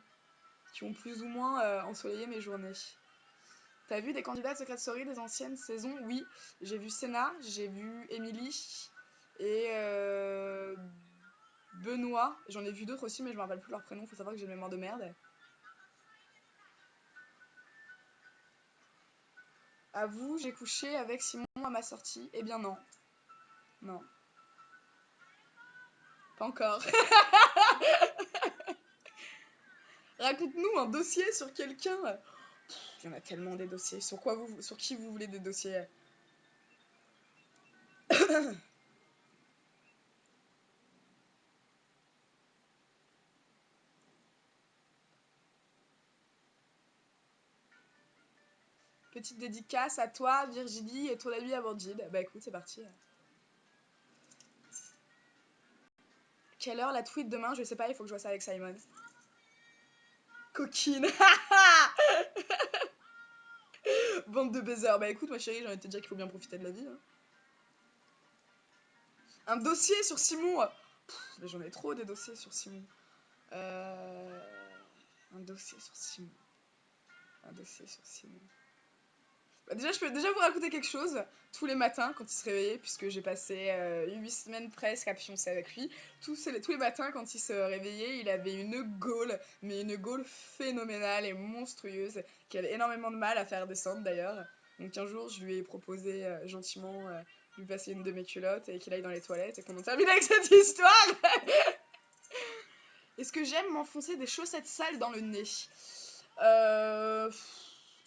qui ont plus ou moins ensoleillé mes journées. T'as vu des candidats de Secret Story des anciennes saisons? Oui, j'ai vu Senna, j'ai vu Emily et Benoît, j'en ai vu d'autres aussi, mais je me rappelle plus leur prénom, faut savoir que j'ai une mémoire de merde. À vous, j'ai couché avec Simon à ma sortie. Eh bien non. Non. Pas encore. Raconte-nous un dossier sur quelqu'un. Il y en a tellement des dossiers. Sur qui vous voulez des dossiers? Petite dédicace à toi, Virginie, et ton ami Amandine. Bah écoute, c'est parti. Quelle heure la tweet demain? Je sais pas, il faut que je vois ça avec Simon. Coquine. Bande de baisers. Bah écoute, ma chérie, j'ai envie de te dire qu'il faut bien profiter de la vie. Hein. Un dossier sur Simon. Mais j'en ai trop des dossiers sur Simon. Euh... Un dossier sur Simon. Un dossier sur Simon. Bah déjà, je peux déjà vous raconter quelque chose tous les matins quand il se réveillait, puisque j'ai passé 8 semaines presque à pioncer avec lui. Tous les matins, quand il se réveillait, il avait une gaule, mais une gaule phénoménale et monstrueuse, qui avait énormément de mal à faire descendre d'ailleurs. Donc un jour, je lui ai proposé gentiment de lui passer une de mes culottes et qu'il aille dans les toilettes et qu'on en termine avec cette histoire. Est-ce que j'aime m'enfoncer des chaussettes sales dans le nez? euh...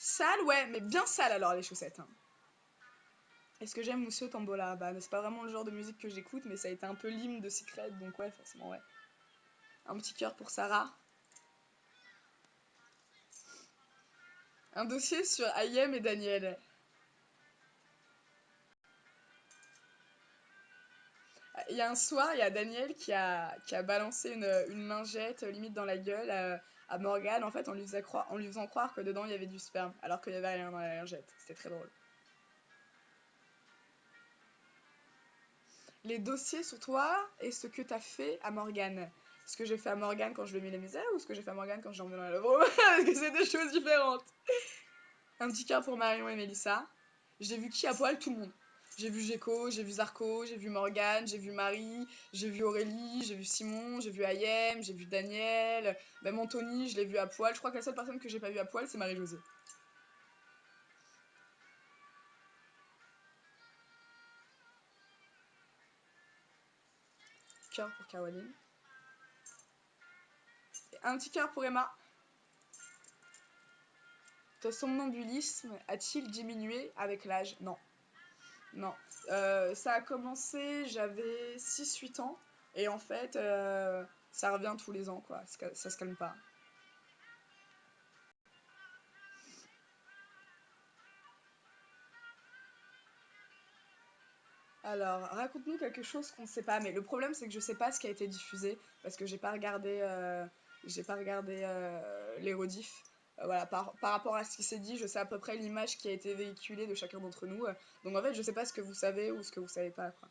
Sales, ouais, mais bien sales alors les chaussettes. Hein. Est-ce que j'aime Mousseux Tambola? Bah, c'est pas vraiment le genre de musique que j'écoute, mais ça a été un peu l'hymne de Secret, donc ouais, forcément, ouais. Un petit cœur pour Sarah. Un dossier sur Ayem et Daniel. Il y a un soir, il y a Daniel qui a balancé une lingette limite dans la gueule à Morgane, en fait, en lui faisant croire que dedans il y avait du sperme, alors qu'il y avait rien dans la lingette. C'était très drôle. Les dossiers sur toi et ce que t'as fait à Morgane. Ce que j'ai fait à Morgane quand je lui ai mis les misères ou ce que j'ai fait à Morgane quand j'ai emmené dans la Love Parce que c'est deux choses différentes. Un petit cœur pour Marion et Mélissa. J'ai vu qui à poil? Tout le monde. J'ai vu Gecko, j'ai vu Zarko, j'ai vu Morgane, j'ai vu Marie, j'ai vu Aurélie, j'ai vu Simon, j'ai vu Ayem, j'ai vu Daniel, même Anthony, je l'ai vu à poil. Je crois que la seule personne que j'ai pas vue à poil, c'est Marie-Josée. Cœur pour Caroline. Et un petit cœur pour Emma. Ton somnambulisme a-t-il diminué avec l'âge? Non. Non. Ça a commencé, j'avais 6-8 ans. Et en fait, ça revient tous les ans, quoi. Ça se calme pas. Alors, raconte-nous quelque chose qu'on ne sait pas. Mais le problème, c'est que je sais pas ce qui a été diffusé parce que j'ai pas regardé les rediffs. Voilà, par rapport à ce qui s'est dit, je sais à peu près l'image qui a été véhiculée de chacun d'entre nous. Donc en fait, je sais pas ce que vous savez ou ce que vous savez pas, quoi.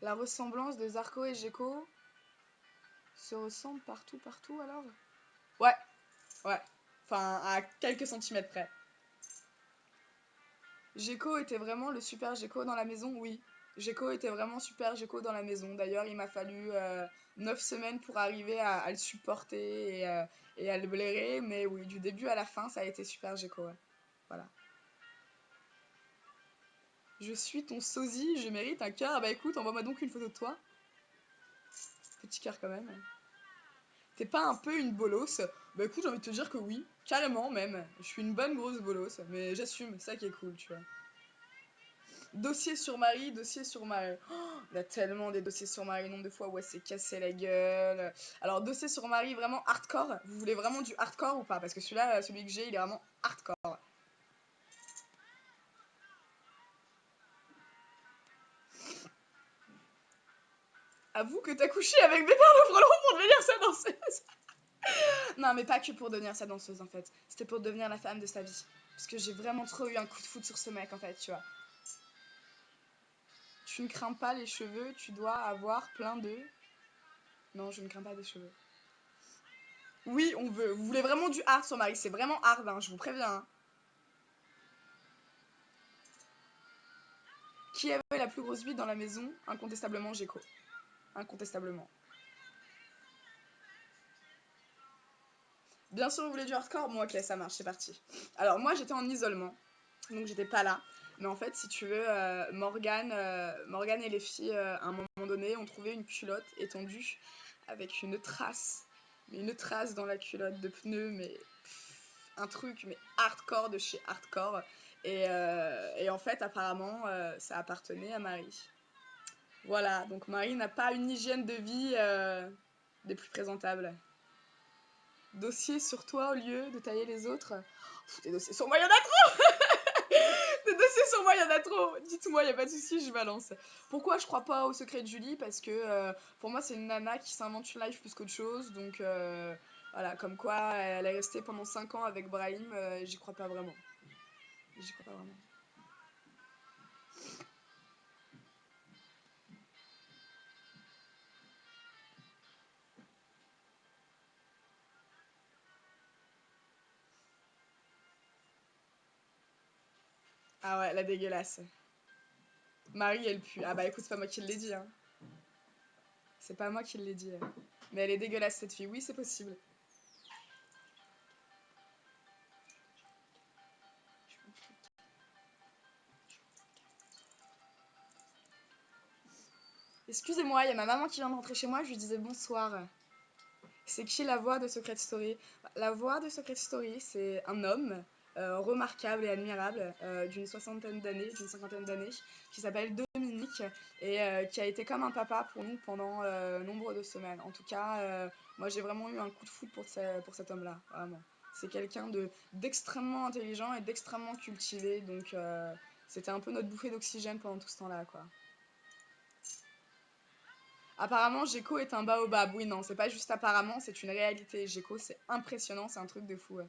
La ressemblance de Zarko et Gecko se ressemble partout, partout alors? Ouais, ouais. Enfin, à quelques centimètres près. Gecko était vraiment le super Gecko dans la maison, oui. Gecko était vraiment super Gecko dans la maison. D'ailleurs, il m'a fallu 9 semaines pour arriver à le supporter et à le blairer. Mais oui, du début à la fin, ça a été super Gecko. Ouais. Voilà. Je suis ton sosie, je mérite un cœur. Ah bah écoute, envoie-moi donc une photo de toi. Petit cœur quand même. T'es pas un peu une bolosse? Bah écoute, j'ai envie de te dire que oui, carrément même. Je suis une bonne grosse bolosse, mais j'assume, c'est ça qui est cool, tu vois. Dossier sur Marie, dossier sur Marie. Oh, il y a tellement des dossiers sur Marie, nombre de fois où elle s'est cassée la gueule. Alors, dossier sur Marie, vraiment hardcore. Vous voulez vraiment du hardcore ou pas? Parce que celui-là, celui que j'ai, il est vraiment hardcore. Avoue que t'as couché avec Bébert le Frelon pour devenir sa danseuse. Non, mais pas que pour devenir sa danseuse, en fait. C'était pour devenir la femme de sa vie. Parce que j'ai vraiment trop eu un coup de foudre sur ce mec, en fait, tu vois. Tu ne crains pas les cheveux, tu dois avoir plein de... Non, je ne crains pas des cheveux. Oui, on veut. Vous voulez vraiment du hard sur Marie, c'est vraiment hard, hein, je vous préviens, hein. Qui avait la plus grosse bite dans la maison? Incontestablement Géco. Incontestablement. Bien sûr, vous voulez du hardcore? Bon, ok, ça marche, c'est parti. Alors, moi, j'étais en isolement, donc j'étais pas là. Mais en fait, si tu veux, Morgane et les filles, à un moment donné, ont trouvé une culotte étendue avec une trace. Mais une trace dans la culotte de pneus, mais un truc, mais hardcore de chez hardcore. Et en fait, apparemment, ça appartenait à Marie. Voilà, donc Marie n'a pas une hygiène de vie des plus présentables. Dossier sur toi au lieu de tailler les autres. Pff, des dossiers sur moi, il y en a trop. Des dossiers sur moi, il y en a trop. Dites-moi, il n'y a pas de souci, je balance. Pourquoi je crois pas au secret de Julie? Parce que pour moi, c'est une nana qui s'invente une life plus qu'autre chose. Donc voilà, comme quoi elle est restée pendant 5 ans avec Brahim, j'y crois pas vraiment. J'y crois pas vraiment. Ah ouais, la dégueulasse. Marie, elle pue. Ah bah écoute, c'est pas moi qui l'ai dit, hein. C'est pas moi qui l'ai dit. Mais elle est dégueulasse, cette fille. Oui, c'est possible. Excusez-moi, il y a ma maman qui vient de rentrer chez moi, je lui disais bonsoir. C'est qui la voix de Secret Story? La voix de Secret Story, c'est un homme remarquable et admirable d'une soixantaine d'années, d'une cinquantaine d'années, qui s'appelle Dominique et qui a été comme un papa pour nous pendant nombre de semaines. En tout cas, moi j'ai vraiment eu un coup de foudre pour cet homme-là, vraiment. C'est quelqu'un d'extrêmement intelligent et d'extrêmement cultivé, donc c'était un peu notre bouffée d'oxygène pendant tout ce temps-là, quoi. Apparemment, Gecko est un baobab. Oui, non, c'est pas juste apparemment, c'est une réalité. Gecko, c'est impressionnant, c'est un truc de fou. Ouais.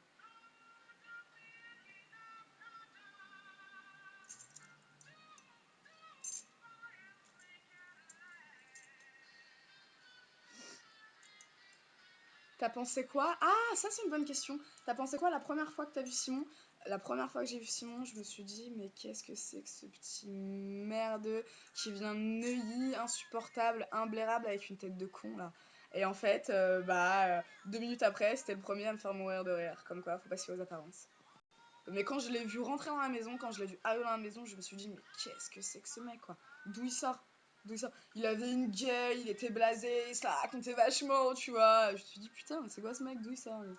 T'as pensé quoi? Ah, ça c'est une bonne question. T'as pensé quoi la première fois que t'as vu Simon? La première fois que j'ai vu Simon, je me suis dit, mais qu'est-ce que c'est que ce petit merdeux qui vient de Neuilly, insupportable, imblairable avec une tête de con là. Et en fait, 2 minutes après, c'était le premier à me faire mourir de rire. Comme quoi, faut pas se fier aux apparences. Mais quand je l'ai vu rentrer dans la maison, quand je l'ai vu arriver dans la maison, je me suis dit, mais qu'est-ce que c'est que ce mec, quoi? D'où il sort? D'où il sort? Il avait une gueule, il était blasé, il se la racontait vachement, tu vois. Je me suis dit, putain, mais c'est quoi ce mec? D'où il sort, lui?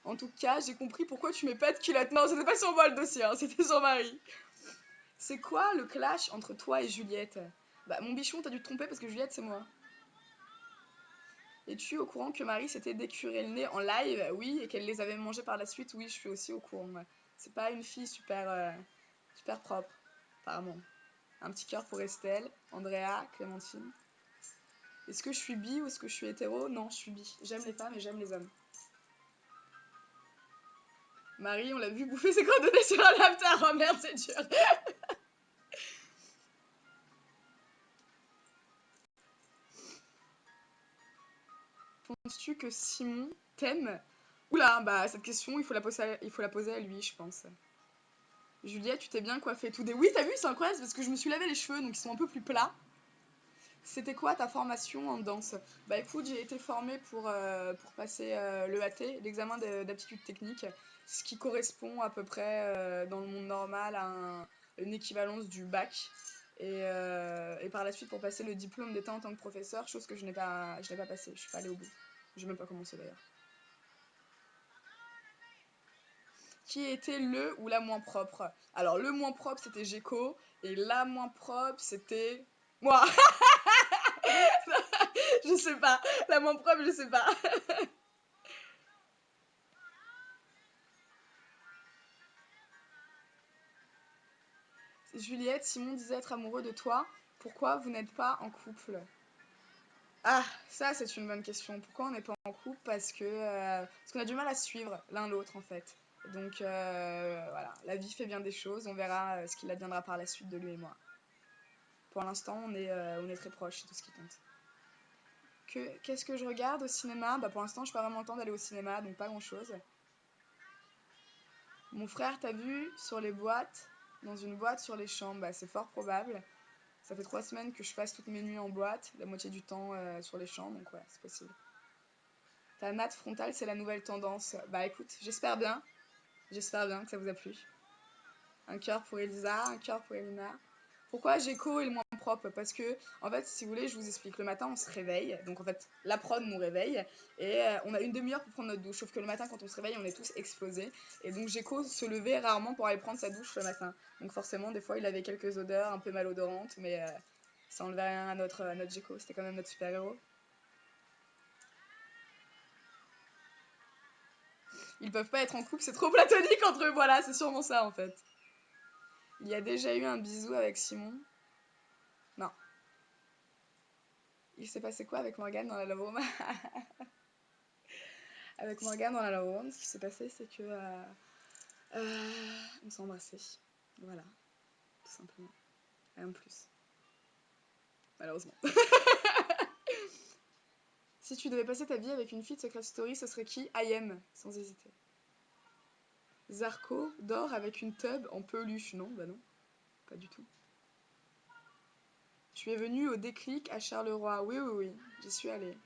En tout cas, j'ai compris pourquoi tu mets pas de culotte. Non, c'était pas sur moi le dossier, hein, c'était sur Marie. C'est quoi le clash entre toi et Juliette? Bah, mon bichon, t'as dû te tromper parce que Juliette, c'est moi. Es-tu au courant que Marie s'était décuré le nez en live? Oui, et qu'elle les avait mangés par la suite? Oui, je suis aussi au courant. Ouais. C'est pas une fille super propre, apparemment. Un petit cœur pour Estelle, Andrea, Clémentine. Est-ce que je suis bi ou est-ce que je suis hétéro? Non, je suis bi. J'aime les femmes et j'aime les hommes. Marie, on l'a vu bouffer ses coordonnées sur un laptop. Oh merde, c'est dur. Penses-tu que Simon t'aime? Oula, bah cette question, il faut la poser à lui, je pense. Juliette, tu t'es bien coiffée tout des... Oui, t'as vu, c'est incroyable parce que je me suis lavé les cheveux, donc ils sont un peu plus plats. C'était quoi ta formation en danse? Bah écoute, j'ai été formée pour passer l'EAT, l'examen d'aptitude technique, ce qui correspond à peu près dans le monde normal à une équivalence du bac. Et par la suite, pour passer le diplôme d'État en tant que professeur, chose que je n'ai pas passé, je suis pas allée au bout. Je n'ai même pas commencé d'ailleurs. Qui était le ou la moins propre? Alors le moins propre c'était Gecko et la moins propre c'était moi. Je sais pas. La moins propre, je sais pas. Juliette, Simon disait être amoureux de toi. Pourquoi vous n'êtes pas en couple? Ah, ça c'est une bonne question. Pourquoi on n'est pas en couple? Parce qu'on a du mal à suivre l'un l'autre en fait. Donc voilà, la vie fait bien des choses. On verra ce qu'il adviendra par la suite de lui et moi. Pour l'instant, on est très proches, c'est tout ce qui compte. Qu'est-ce que je regarde au cinéma? Bah pour l'instant, je n'ai pas vraiment le temps d'aller au cinéma, donc pas grand-chose. Mon frère, t'as vu, sur les boîtes, dans une boîte sur les chambres, bah c'est fort probable. Ça fait 3 semaines que je passe toutes mes nuits en boîte, la moitié du temps sur les champs, donc ouais, c'est possible. Ta natte frontale, c'est la nouvelle tendance. Bah écoute, j'espère bien. J'espère bien que ça vous a plu. Un cœur pour Elisa, un cœur pour Elina. Pourquoi Géco est le moins propre? Parce que, en fait, si vous voulez, je vous explique. Le matin, on se réveille. Donc, en fait, la prod nous réveille. Et on a une demi-heure pour prendre notre douche. Sauf que le matin, quand on se réveille, on est tous explosés. Et donc, Géco se levait rarement pour aller prendre sa douche le matin. Donc, forcément, des fois, il avait quelques odeurs un peu malodorantes. Mais ça enlevait rien à notre Géco. C'était quand même notre super-héros. Ils peuvent pas être en couple, c'est trop platonique entre eux. Voilà, c'est sûrement ça, en fait. Il y a déjà eu un bisou avec Simon? Non. Il s'est passé quoi avec Morgane dans la Love Room? Avec Morgane dans la Love Room, ce qui s'est passé, c'est que on s'est embrassés. Voilà, tout simplement. Rien de plus. Malheureusement. Si tu devais passer ta vie avec une fille de Secret Story, ce serait qui? IM, sans hésiter. Zarko dort avec une tub en peluche. Non, bah non, pas du tout. Tu es venu au déclic à Charleroi. Oui, oui, oui, j'y suis allée.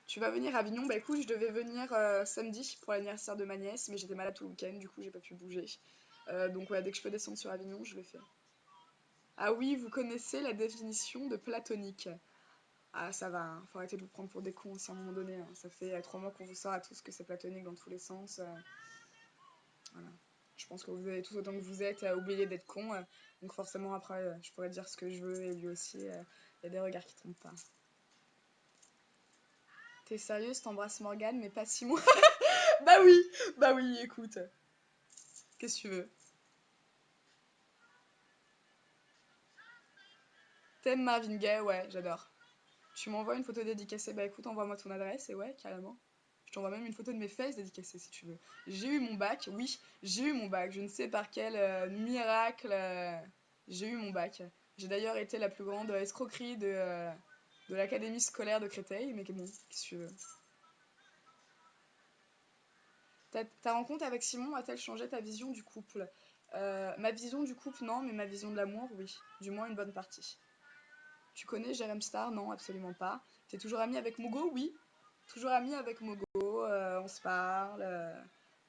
Tu vas venir à Avignon? Bah écoute, je devais venir samedi pour l'anniversaire de ma nièce, mais j'étais malade tout le week-end, du coup j'ai pas pu bouger. Donc ouais, dès que je peux descendre sur Avignon, je le fais. Ah oui, vous connaissez la définition de platonique. Ah ça va, hein. Faut arrêter de vous prendre pour des cons aussi à un moment donné, hein. Ça fait 3 mois qu'on vous sort à tous que c'est platonique dans tous les sens. Voilà. Je pense que vous avez tous autant que vous êtes oublié d'être cons. Donc forcément après, je pourrais dire ce que je veux et lui aussi. Il y a des regards qui trompent pas. T'es sérieuse, t'embrasses Morgane, mais pas Simon. Bah oui, écoute. Qu'est-ce que tu veux? T'aimes Marvin Gaye? Ouais, j'adore. Tu m'envoies une photo dédicacée? Bah écoute, envoie-moi ton adresse et ouais, carrément. Je t'envoie même une photo de mes fesses dédicacées si tu veux. J'ai eu mon bac, oui, j'ai eu mon bac. Je ne sais par quel miracle j'ai eu mon bac. J'ai d'ailleurs été la plus grande escroquerie de l'académie scolaire de Créteil, mais bon, qu'est-ce que tu veux? Ta rencontre avec Simon a-t-elle changé ta vision du couple? Ma vision du couple, non, mais ma vision de l'amour, oui. Du moins une bonne partie. Tu connais Jérém Star? Non, absolument pas. T'es toujours ami avec Mogo? Oui. Toujours ami avec Mogo. On se parle,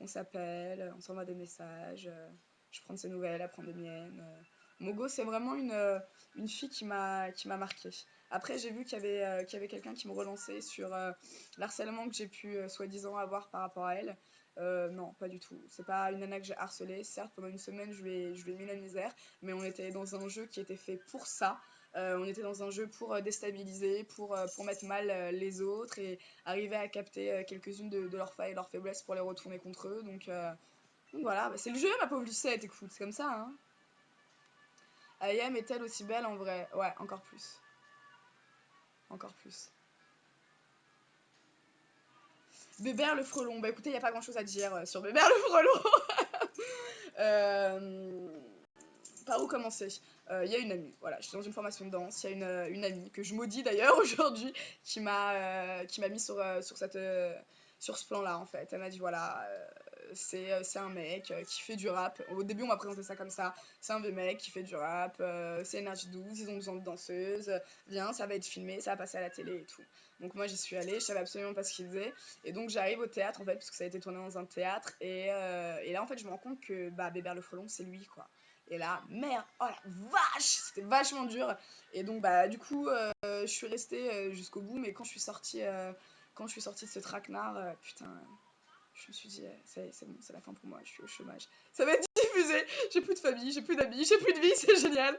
on s'appelle, on s'envoie des messages. Je prends de ses nouvelles, elle prend des miennes. Mogo, c'est vraiment une fille qui m'a marquée. Après, j'ai vu qu'il y avait quelqu'un qui me relançait sur l'harcèlement que j'ai pu soi-disant avoir par rapport à elle. Non, pas du tout. C'est pas une nana que j'ai harcelée. Certes, pendant une semaine, je lui ai mis la misère, mais on était dans un jeu qui était fait pour ça. On était dans un jeu pour déstabiliser, pour mettre mal les autres et arriver à capter quelques-unes de leurs failles et leurs faiblesses pour les retourner contre eux. Donc voilà, bah, c'est le jeu, ma pauvre Lucette, écoute, c'est comme ça. Hein. IM est-elle aussi belle en vrai? Ouais, encore plus. Encore plus. Bébert le frelon. Bah écoutez, il n'y a pas grand-chose à dire sur Bébert le frelon. euh, Par où commencer? Il y a une amie, voilà, j'étais dans une formation de danse, il y a une amie que je maudis d'ailleurs aujourd'hui qui m'a mis sur ce plan-là en fait. Elle m'a dit voilà, c'est un mec qui fait du rap. Au début on m'a présenté ça comme ça, c'est un vieux mec qui fait du rap, c'est Énergie 12, ils ont besoin de danseuses, viens, ça va être filmé, ça va passer à la télé et tout. Donc moi j'y suis allée, je savais absolument pas ce qu'il faisait. Et donc j'arrive au théâtre en fait, parce que ça a été tourné dans un théâtre. Et là en fait je me rends compte que bah, Bébert le frelon c'est lui quoi. Et là, merde, oh la vache, c'était vachement dur. Et donc, bah, du coup, je suis restée jusqu'au bout, mais quand je suis sortie de ce traquenard, putain, je me suis dit, c'est bon, c'est la fin pour moi, je suis au chômage. Ça va être diffusé, j'ai plus de famille, j'ai plus d'amis, j'ai plus de vie, c'est génial.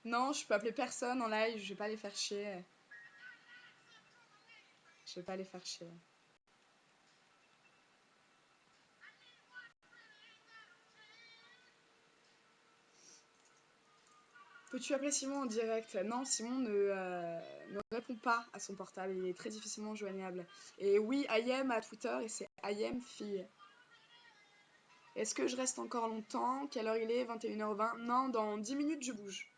Non, je peux appeler personne en live, je vais pas les faire chier. Je vais pas les faire chier. Peux-tu appeler Simon en direct? Non, Simon ne répond pas à son portable, il est très difficilement joignable. Et oui, IM à Twitter et c'est IM fille. Est-ce que je reste encore longtemps? Quelle heure il est? 21h20? Non, dans 10 minutes je bouge.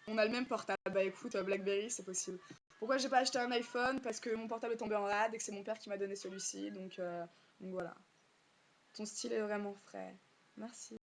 On a le même portable. Bah écoute, BlackBerry, c'est possible. Pourquoi j'ai pas acheté un iPhone? Parce que mon portable est tombé en rade et que c'est mon père qui m'a donné celui-ci. Donc voilà. Ton style est vraiment frais. Merci.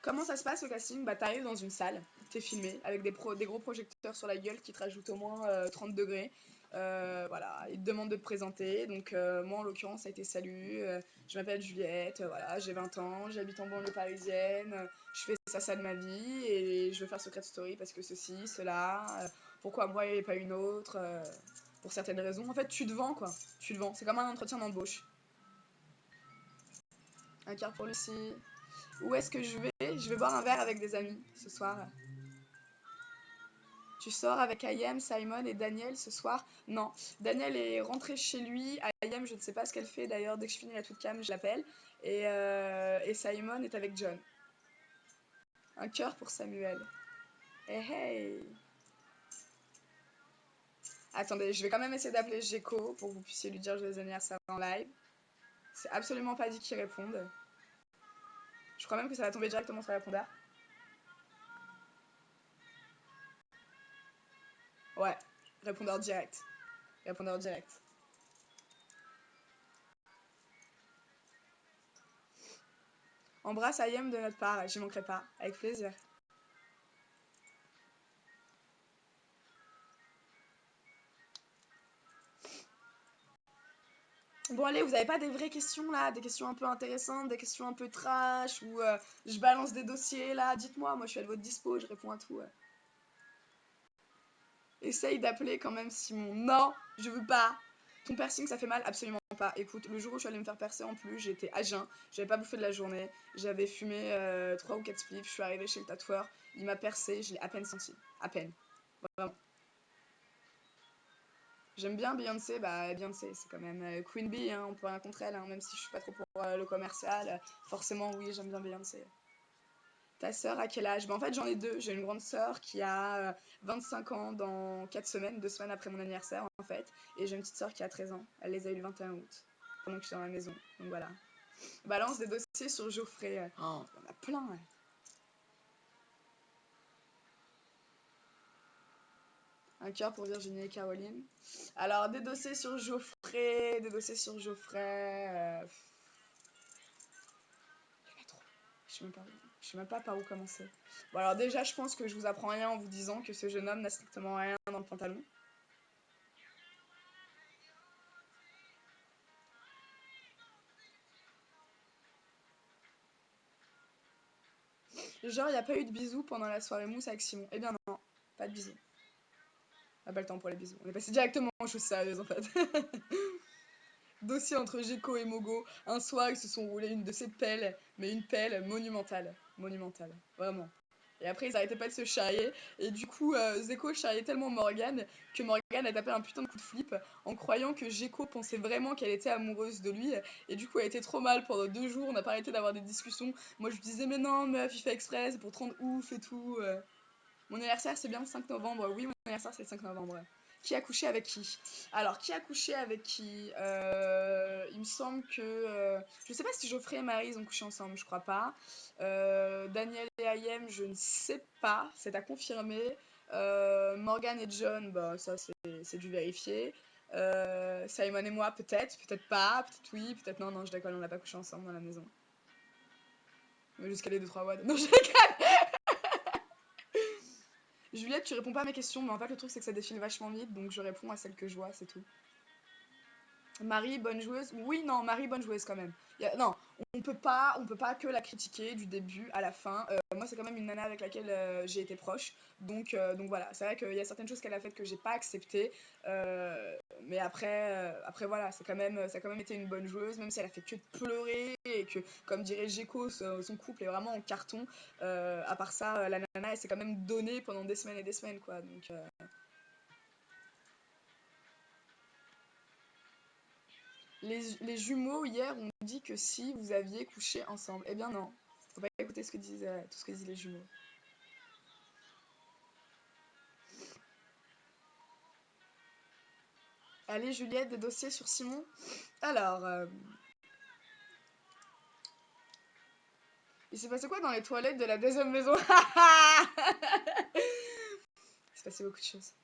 Comment ça se passe au casting? Bah t'arrives dans une salle, t'es filmé avec des gros projecteurs sur la gueule qui te rajoutent au moins 30 degrés. Voilà, ils te demandent de te présenter. Donc moi en l'occurrence ça a été salut, je m'appelle Juliette, voilà, j'ai 20 ans, j'habite en banlieue parisienne, je fais ça de ma vie et je veux faire Secret Story parce que ceci, cela, pourquoi moi et pas une autre, pour certaines raisons. En fait tu te vends quoi, tu te vends, c'est comme un entretien d'embauche. Un quart pour Lucie. Où est-ce que je vais? Je vais boire un verre avec des amis ce soir. Tu sors avec Ayem, Simon et Daniel ce soir? Non, Daniel est rentré chez lui. Ayem, je ne sais pas ce qu'elle fait d'ailleurs. Dès que je finis la toute cam, je l'appelle. Et Simon est avec John. Un cœur pour Samuel. Hey hey! Attendez, je vais quand même essayer d'appeler Gecko pour que vous puissiez lui dire joyeux anniversaire en live. C'est absolument pas dit qu'il réponde. Je crois même que ça va tomber directement sur la répondeur. Ouais, répondeur direct. Répondeur direct. Embrasse Ayem de notre part, j'y manquerai pas. Avec plaisir. Bon allez, vous avez pas des vraies questions là, des questions un peu intéressantes, des questions un peu trash, ou je balance des dossiers là, dites-moi, moi je suis à votre dispo, je réponds à tout. Essaye d'appeler quand même Simon. Non, je veux pas. Ton piercing ça fait mal? Absolument pas. Écoute, le jour où je suis allée me faire percer en plus, j'étais à jeun, j'avais pas bouffé de la journée, j'avais fumé 3 ou 4 spliffs, je suis arrivée chez le tatoueur, il m'a percé, je l'ai à peine senti. À peine. Vraiment. J'aime bien Beyoncé, bah Beyoncé c'est quand même Queen Bee, hein, on peut rien contre elle, hein, même si je suis pas trop pour le commercial, forcément oui j'aime bien Beyoncé. Ta sœur à quel âge? Bah en fait j'en ai deux, j'ai une grande sœur qui a 25 ans dans 4 semaines, 2 semaines après mon anniversaire en fait, et j'ai une petite sœur qui a 13 ans, elle les a eu le 21 août, pendant que je suis dans la maison, donc voilà. Balance des dossiers sur Geoffrey, oh, il y en a plein. Ouais. Un cœur pour Virginie et Caroline. Alors des dossiers sur Geoffrey, des dossiers sur Geoffrey... Je sais même pas, je sais même pas par où commencer. Bon alors déjà je pense que je vous apprends rien en vous disant que ce jeune homme n'a strictement rien dans le pantalon. Genre il n'y a pas eu de bisous pendant la soirée mousse avec Simon. Eh bien non, pas de bisous. On n'a pas le temps pour les bisous. On est passé directement aux choses sérieuses en fait. Dossier entre Gecko et Mogo. Un soir ils se sont roulés une de ces pelles, mais une pelle monumentale. Monumentale, vraiment. Et après, ils arrêtaient pas de se charrier. Et du coup, Zeko charriait tellement Morgane que Morgane a tapé un putain de coup de flip en croyant que Geko pensait vraiment qu'elle était amoureuse de lui. Et du coup, elle était trop mal pendant 2 jours. On n'a pas arrêté d'avoir des discussions. Moi, je lui disais, mais non, meuf, il fait exprès, c'est pour te rendre ouf et tout. Mon anniversaire, c'est bien le 5 novembre. Oui, mon anniversaire, c'est le 5 novembre. Qui a couché avec qui? Alors, qui a couché avec qui? Il me semble que... je sais pas si Geoffrey et Marie ils ont couché ensemble, je crois pas. Daniel et Ayem, je ne sais pas, c'est à confirmer. Morgan et John, bah ça c'est du vérifier. Simon et moi, peut-être, peut-être pas, peut-être oui, peut-être non, non, je déconne, on n'a pas couché ensemble dans la maison. Mais jusqu'à les 2-3 wads. Non, je déconne. Juliette, tu réponds pas à mes questions, mais en fait, le truc, c'est que ça défile vachement vite, donc je réponds à celles que je vois, c'est tout. Marie, bonne joueuse. Oui, non, Marie, bonne joueuse quand même. Non, on peut pas que la critiquer du début à la fin. Moi, c'est quand même une nana avec laquelle j'ai été proche. Donc voilà, c'est vrai qu'il y a certaines choses qu'elle a faites que j'ai pas acceptées. Mais après voilà, ça a quand même été une bonne joueuse, même si elle a fait que de pleurer et que, comme dirait Gecko, son couple est vraiment en carton. À part ça, la nana, elle s'est quand même donnée pendant des semaines et des semaines, quoi. Les jumeaux, hier, ont dit que si vous aviez couché ensemble. Eh bien non, faut pas écouter ce que disent, tout ce que disent les jumeaux. Allez, Juliette, des dossiers sur Simon. Alors, il s'est passé quoi dans les toilettes de la deuxième maison? Il s'est passé beaucoup de choses.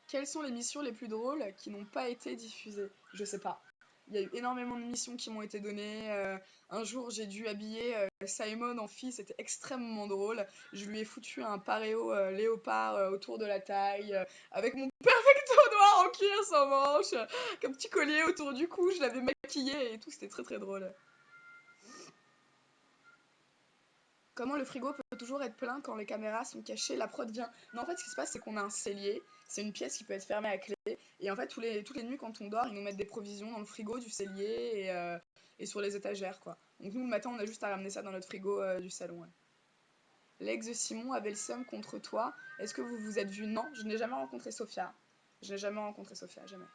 Quelles sont les missions les plus drôles qui n'ont pas été diffusées? Je sais pas. Il y a eu énormément de missions qui m'ont été données. Un jour, j'ai dû habiller Simon en fille, c'était extrêmement drôle. Je lui ai foutu un paréo léopard autour de la taille, avec mon perfecto noir en cuir sans manche, un petit collier autour du cou, je l'avais maquillé et tout, c'était très très drôle. Comment le frigo peut toujours être plein quand les caméras sont cachées, la prod vient. Non, en fait, ce qui se passe, c'est qu'on a un cellier. C'est une pièce qui peut être fermée à clé. Et en fait, toutes les nuits, quand on dort, ils nous mettent des provisions dans le frigo du cellier et sur les étagères, quoi. Donc nous, le matin, on a juste à ramener ça dans notre frigo du salon. Ouais. L'ex de Simon avait le seum contre toi. Est-ce que vous vous êtes vus? Non, je n'ai jamais rencontré Sophia. Je n'ai jamais rencontré Sophia, jamais.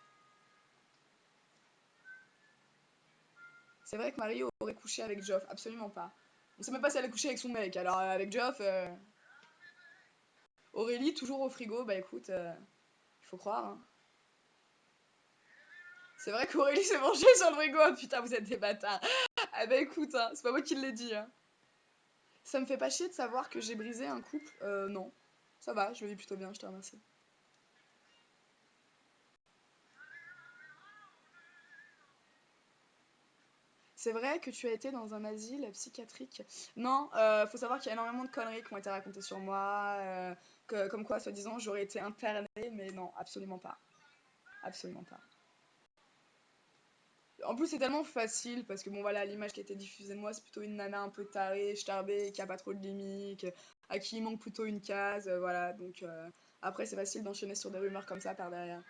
C'est vrai que Marie aurait couché avec Geoff, absolument pas. On sait même pas si elle a couché avec son mec, alors avec Geoff... Aurélie, toujours au frigo, bah écoute, il faut croire. Hein. C'est vrai qu'Aurélie s'est mangée sur le frigo, oh, putain, vous êtes des bâtards. Ah bah écoute, hein, c'est pas moi qui l'ai dit. Hein. Ça me fait pas chier de savoir que j'ai brisé un couple. Non. Ça va, je le vis plutôt bien, je te remercie. C'est vrai que tu as été dans un asile psychiatrique. Non, faut savoir qu'il y a énormément de conneries qui ont été racontées sur moi, comme quoi, soi-disant, j'aurais été internée, mais non, absolument pas. Absolument pas. En plus, c'est tellement facile parce que bon, voilà, l'image qui a été diffusée de moi, c'est plutôt une nana un peu tarée, starbée, qui a pas trop de limites, à qui il manque plutôt une case, voilà. Donc après, c'est facile d'enchaîner sur des rumeurs comme ça par derrière.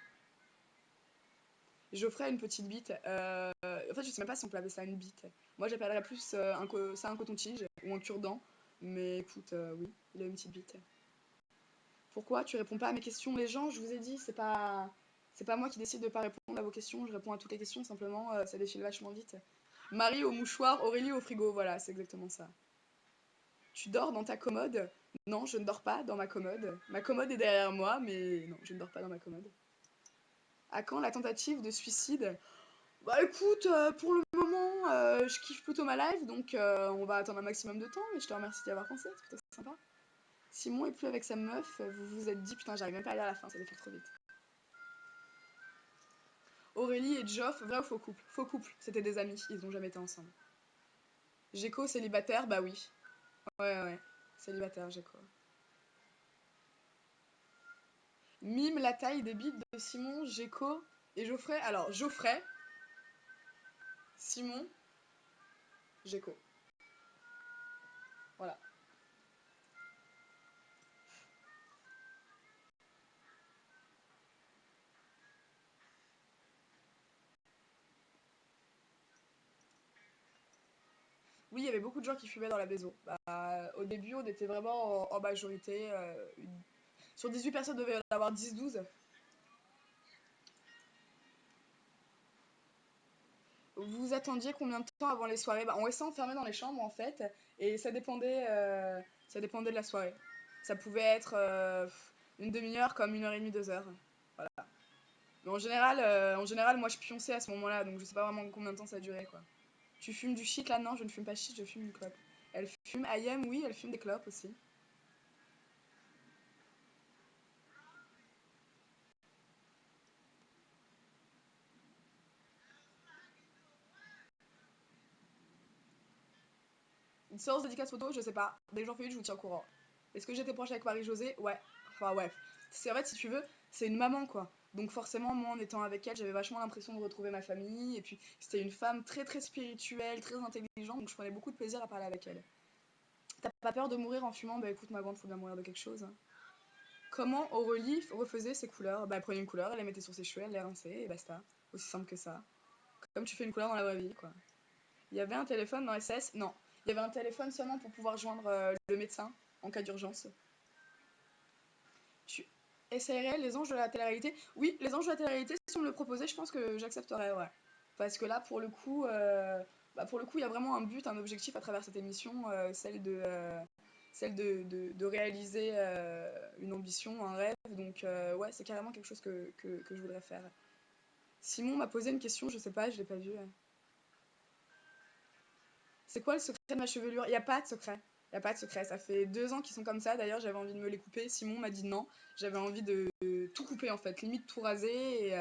Geoffrey a une petite bite. En fait, je sais même pas si on peut appeler ça une bite. Moi, j'appellerais plus ça un coton-tige ou un cure-dent. Mais écoute, oui, il a une petite bite. Pourquoi tu réponds pas à mes questions? Les gens, je vous ai dit, c'est pas moi qui décide de pas répondre à vos questions. Je réponds à toutes les questions, simplement, ça défile vachement vite. Marie au mouchoir, Aurélie au frigo, voilà, c'est exactement ça. Tu dors dans ta commode? Non, je ne dors pas dans ma commode. Ma commode est derrière moi, mais non, je ne dors pas dans ma commode. À quand la tentative de suicide? Bah écoute, pour le moment, je kiffe plutôt ma life, donc on va attendre un maximum de temps, mais je te remercie d'y avoir pensé, c'est plutôt sympa. Simon est plus avec sa meuf, vous vous êtes dit, putain, j'arrive même pas à lire la fin, ça défile trop vite. Aurélie et Geoff, vrai ou faux couple? Faux couple, c'était des amis, ils ont jamais été ensemble. Géco, célibataire, bah oui. Ouais, ouais, célibataire, Géco. Mime la taille des bites de Simon, Géco et Geoffrey. Alors, Geoffrey, Simon, Géco. Voilà. Oui, il y avait beaucoup de gens qui fumaient dans la maison. Bah, au début, on était vraiment en majorité. Sur 18 personnes, il devait y en avoir 10-12. Vous attendiez combien de temps avant les soirées? Bah, on restait enfermés dans les chambres en fait, et ça dépendait de la soirée. Ça pouvait être une demi-heure comme 1 heure et demie, 2 heures. Voilà. Mais en général, moi je pionçais à ce moment-là, donc je sais pas vraiment combien de temps ça a duré quoi. Tu fumes du shit là? Non, je ne fume pas shit, je fume du clope. Elle fume IM, oui, elle fume des clopes aussi. Une séance dédicace photo, je sais pas. Dès que j'en fais une, je vous tiens au courant. Est-ce que j'étais proche avec Marie-Josée? Ouais. Enfin, ouais. C'est en fait, si tu veux, c'est une maman, quoi. Donc forcément, moi, en étant avec elle, j'avais vachement l'impression de retrouver ma famille. Et puis, c'était une femme très, très spirituelle, très intelligente. Donc, je prenais beaucoup de plaisir à parler avec elle. T'as pas peur de mourir en fumant? Bah écoute, ma grande, faut bien mourir de quelque chose. Hein. Comment Aurélie refaisait ses couleurs? Bah, elle prenait une couleur, elle la mettait sur ses cheveux, elle les rinçait, et basta. Aussi simple que ça. Comme tu fais une couleur dans la vraie vie, quoi. Il y avait un téléphone dans SS? Non. Il y avait un téléphone seulement pour pouvoir joindre le médecin en cas d'urgence. Tu essaierais les anges de la télé-réalité? Oui, les anges de la télé-réalité, si on me le proposait, je pense que j'accepterais, ouais. Parce que là, pour le coup, il y a vraiment un but, un objectif à travers cette émission, celle de réaliser une ambition, un rêve. Donc, ouais, c'est carrément quelque chose que je voudrais faire. Simon m'a posé une question, je sais pas, je l'ai pas vue. C'est quoi le secret de ma chevelure? Il n'y a pas de secret. Il n'y a pas de secret. Ça fait 2 ans qu'ils sont comme ça. D'ailleurs, j'avais envie de me les couper. Simon m'a dit non. J'avais envie de tout couper, en fait. Limite tout raser.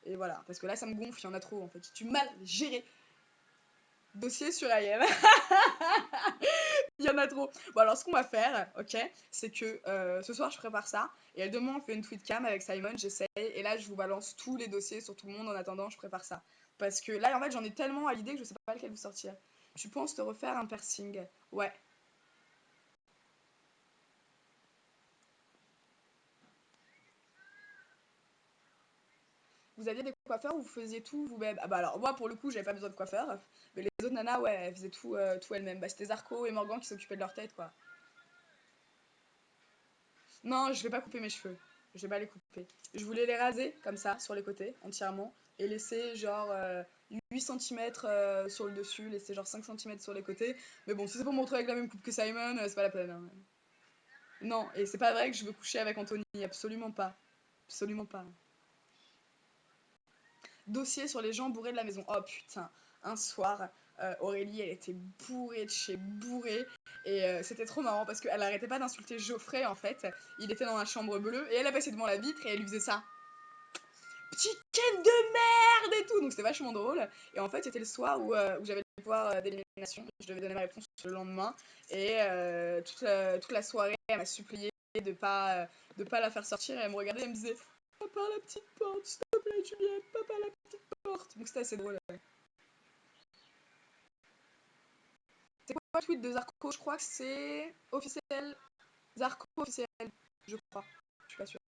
Et voilà. Parce que là, ça me gonfle. Il y en a trop, en fait. J'ai du mal à gérer. Dossier sur IM. Il y en a trop. Bon, alors, ce qu'on va faire, ok, c'est que ce soir, je prépare ça. Et demain, on fait une tweet cam avec Simon. J'essaye. Et là, je vous balance tous les dossiers sur tout le monde. En attendant, je prépare ça. Parce que là, en fait, j'en ai tellement à l'idée que je sais pas lequel vous sortir. Tu penses te refaire un piercing? Ouais. Vous aviez des coiffeurs ou vous faisiez tout vous-même? Ah bah alors moi pour le coup j'avais pas besoin de coiffeur, mais les autres nanas ouais elles faisaient tout elles-mêmes. Bah c'était Zarco et Morgan qui s'occupaient de leur tête quoi. Non je vais pas couper mes cheveux, je vais pas les couper. Je voulais les raser comme ça sur les côtés entièrement et laisser genre 8 cm sur le dessus, laisser genre 5 cm sur les côtés. Mais bon si c'est pour me retrouver avec la même coupe que Simon, c'est pas la peine, hein. Non et c'est pas vrai que je veux coucher avec Anthony, absolument pas. Absolument pas. Dossier sur les gens bourrés de la maison. Oh putain, un soir, Aurélie, elle était bourrée de chez bourrée. Et c'était trop marrant parce qu'elle arrêtait pas d'insulter Geoffrey en fait. Il était dans la chambre bleue et elle a passé devant la vitre et elle lui faisait ça. Petit Ken de merde et tout. Donc c'était vachement drôle. Et en fait, c'était le soir où j'avais le pouvoir d'élimination. Je devais donner ma réponse le lendemain. Et toute la soirée, elle m'a supplié de pas la faire sortir. Et elle me regardait et elle me disait Papa, la petite porte, s'il te plaît, Juliette, papa, la petite porte. Donc c'était assez drôle. C'est quoi le tweet de Zarco? Je crois que c'est officiel. Zarco officiel, je crois. Je suis pas sûre.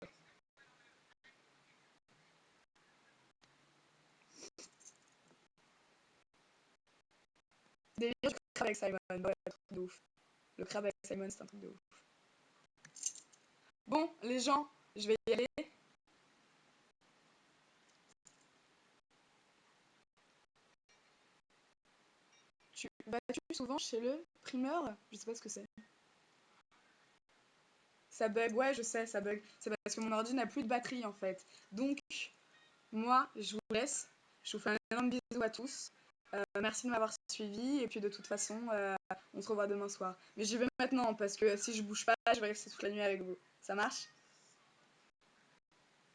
Délire du crabe avec Simon. Ouais, un truc de ouf. Le crabe avec Simon, c'est un truc de ouf. Bon, les gens, je vais y aller. Vas-tu souvent chez le primeur? Je sais pas ce que c'est. Ça bug, ouais, je sais, ça bug. C'est parce que mon ordi n'a plus de batterie en fait. Donc, moi, je vous laisse. Je vous fais un énorme bisou à tous. Merci de m'avoir suivi. Et puis, de toute façon, on se revoit demain soir. Mais j'y vais maintenant parce que si je bouge pas, je vais rester toute la nuit avec vous. Ça marche?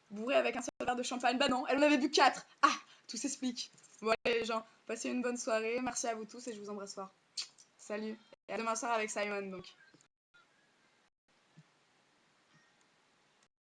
Bourré avec un seul verre de champagne? Bah non, elle en avait bu 4. Ah, tout s'explique. Bon, allez, les gens, passez une bonne soirée. Merci à vous tous et je vous embrasse fort. Salut. Et à demain soir avec Simon, donc.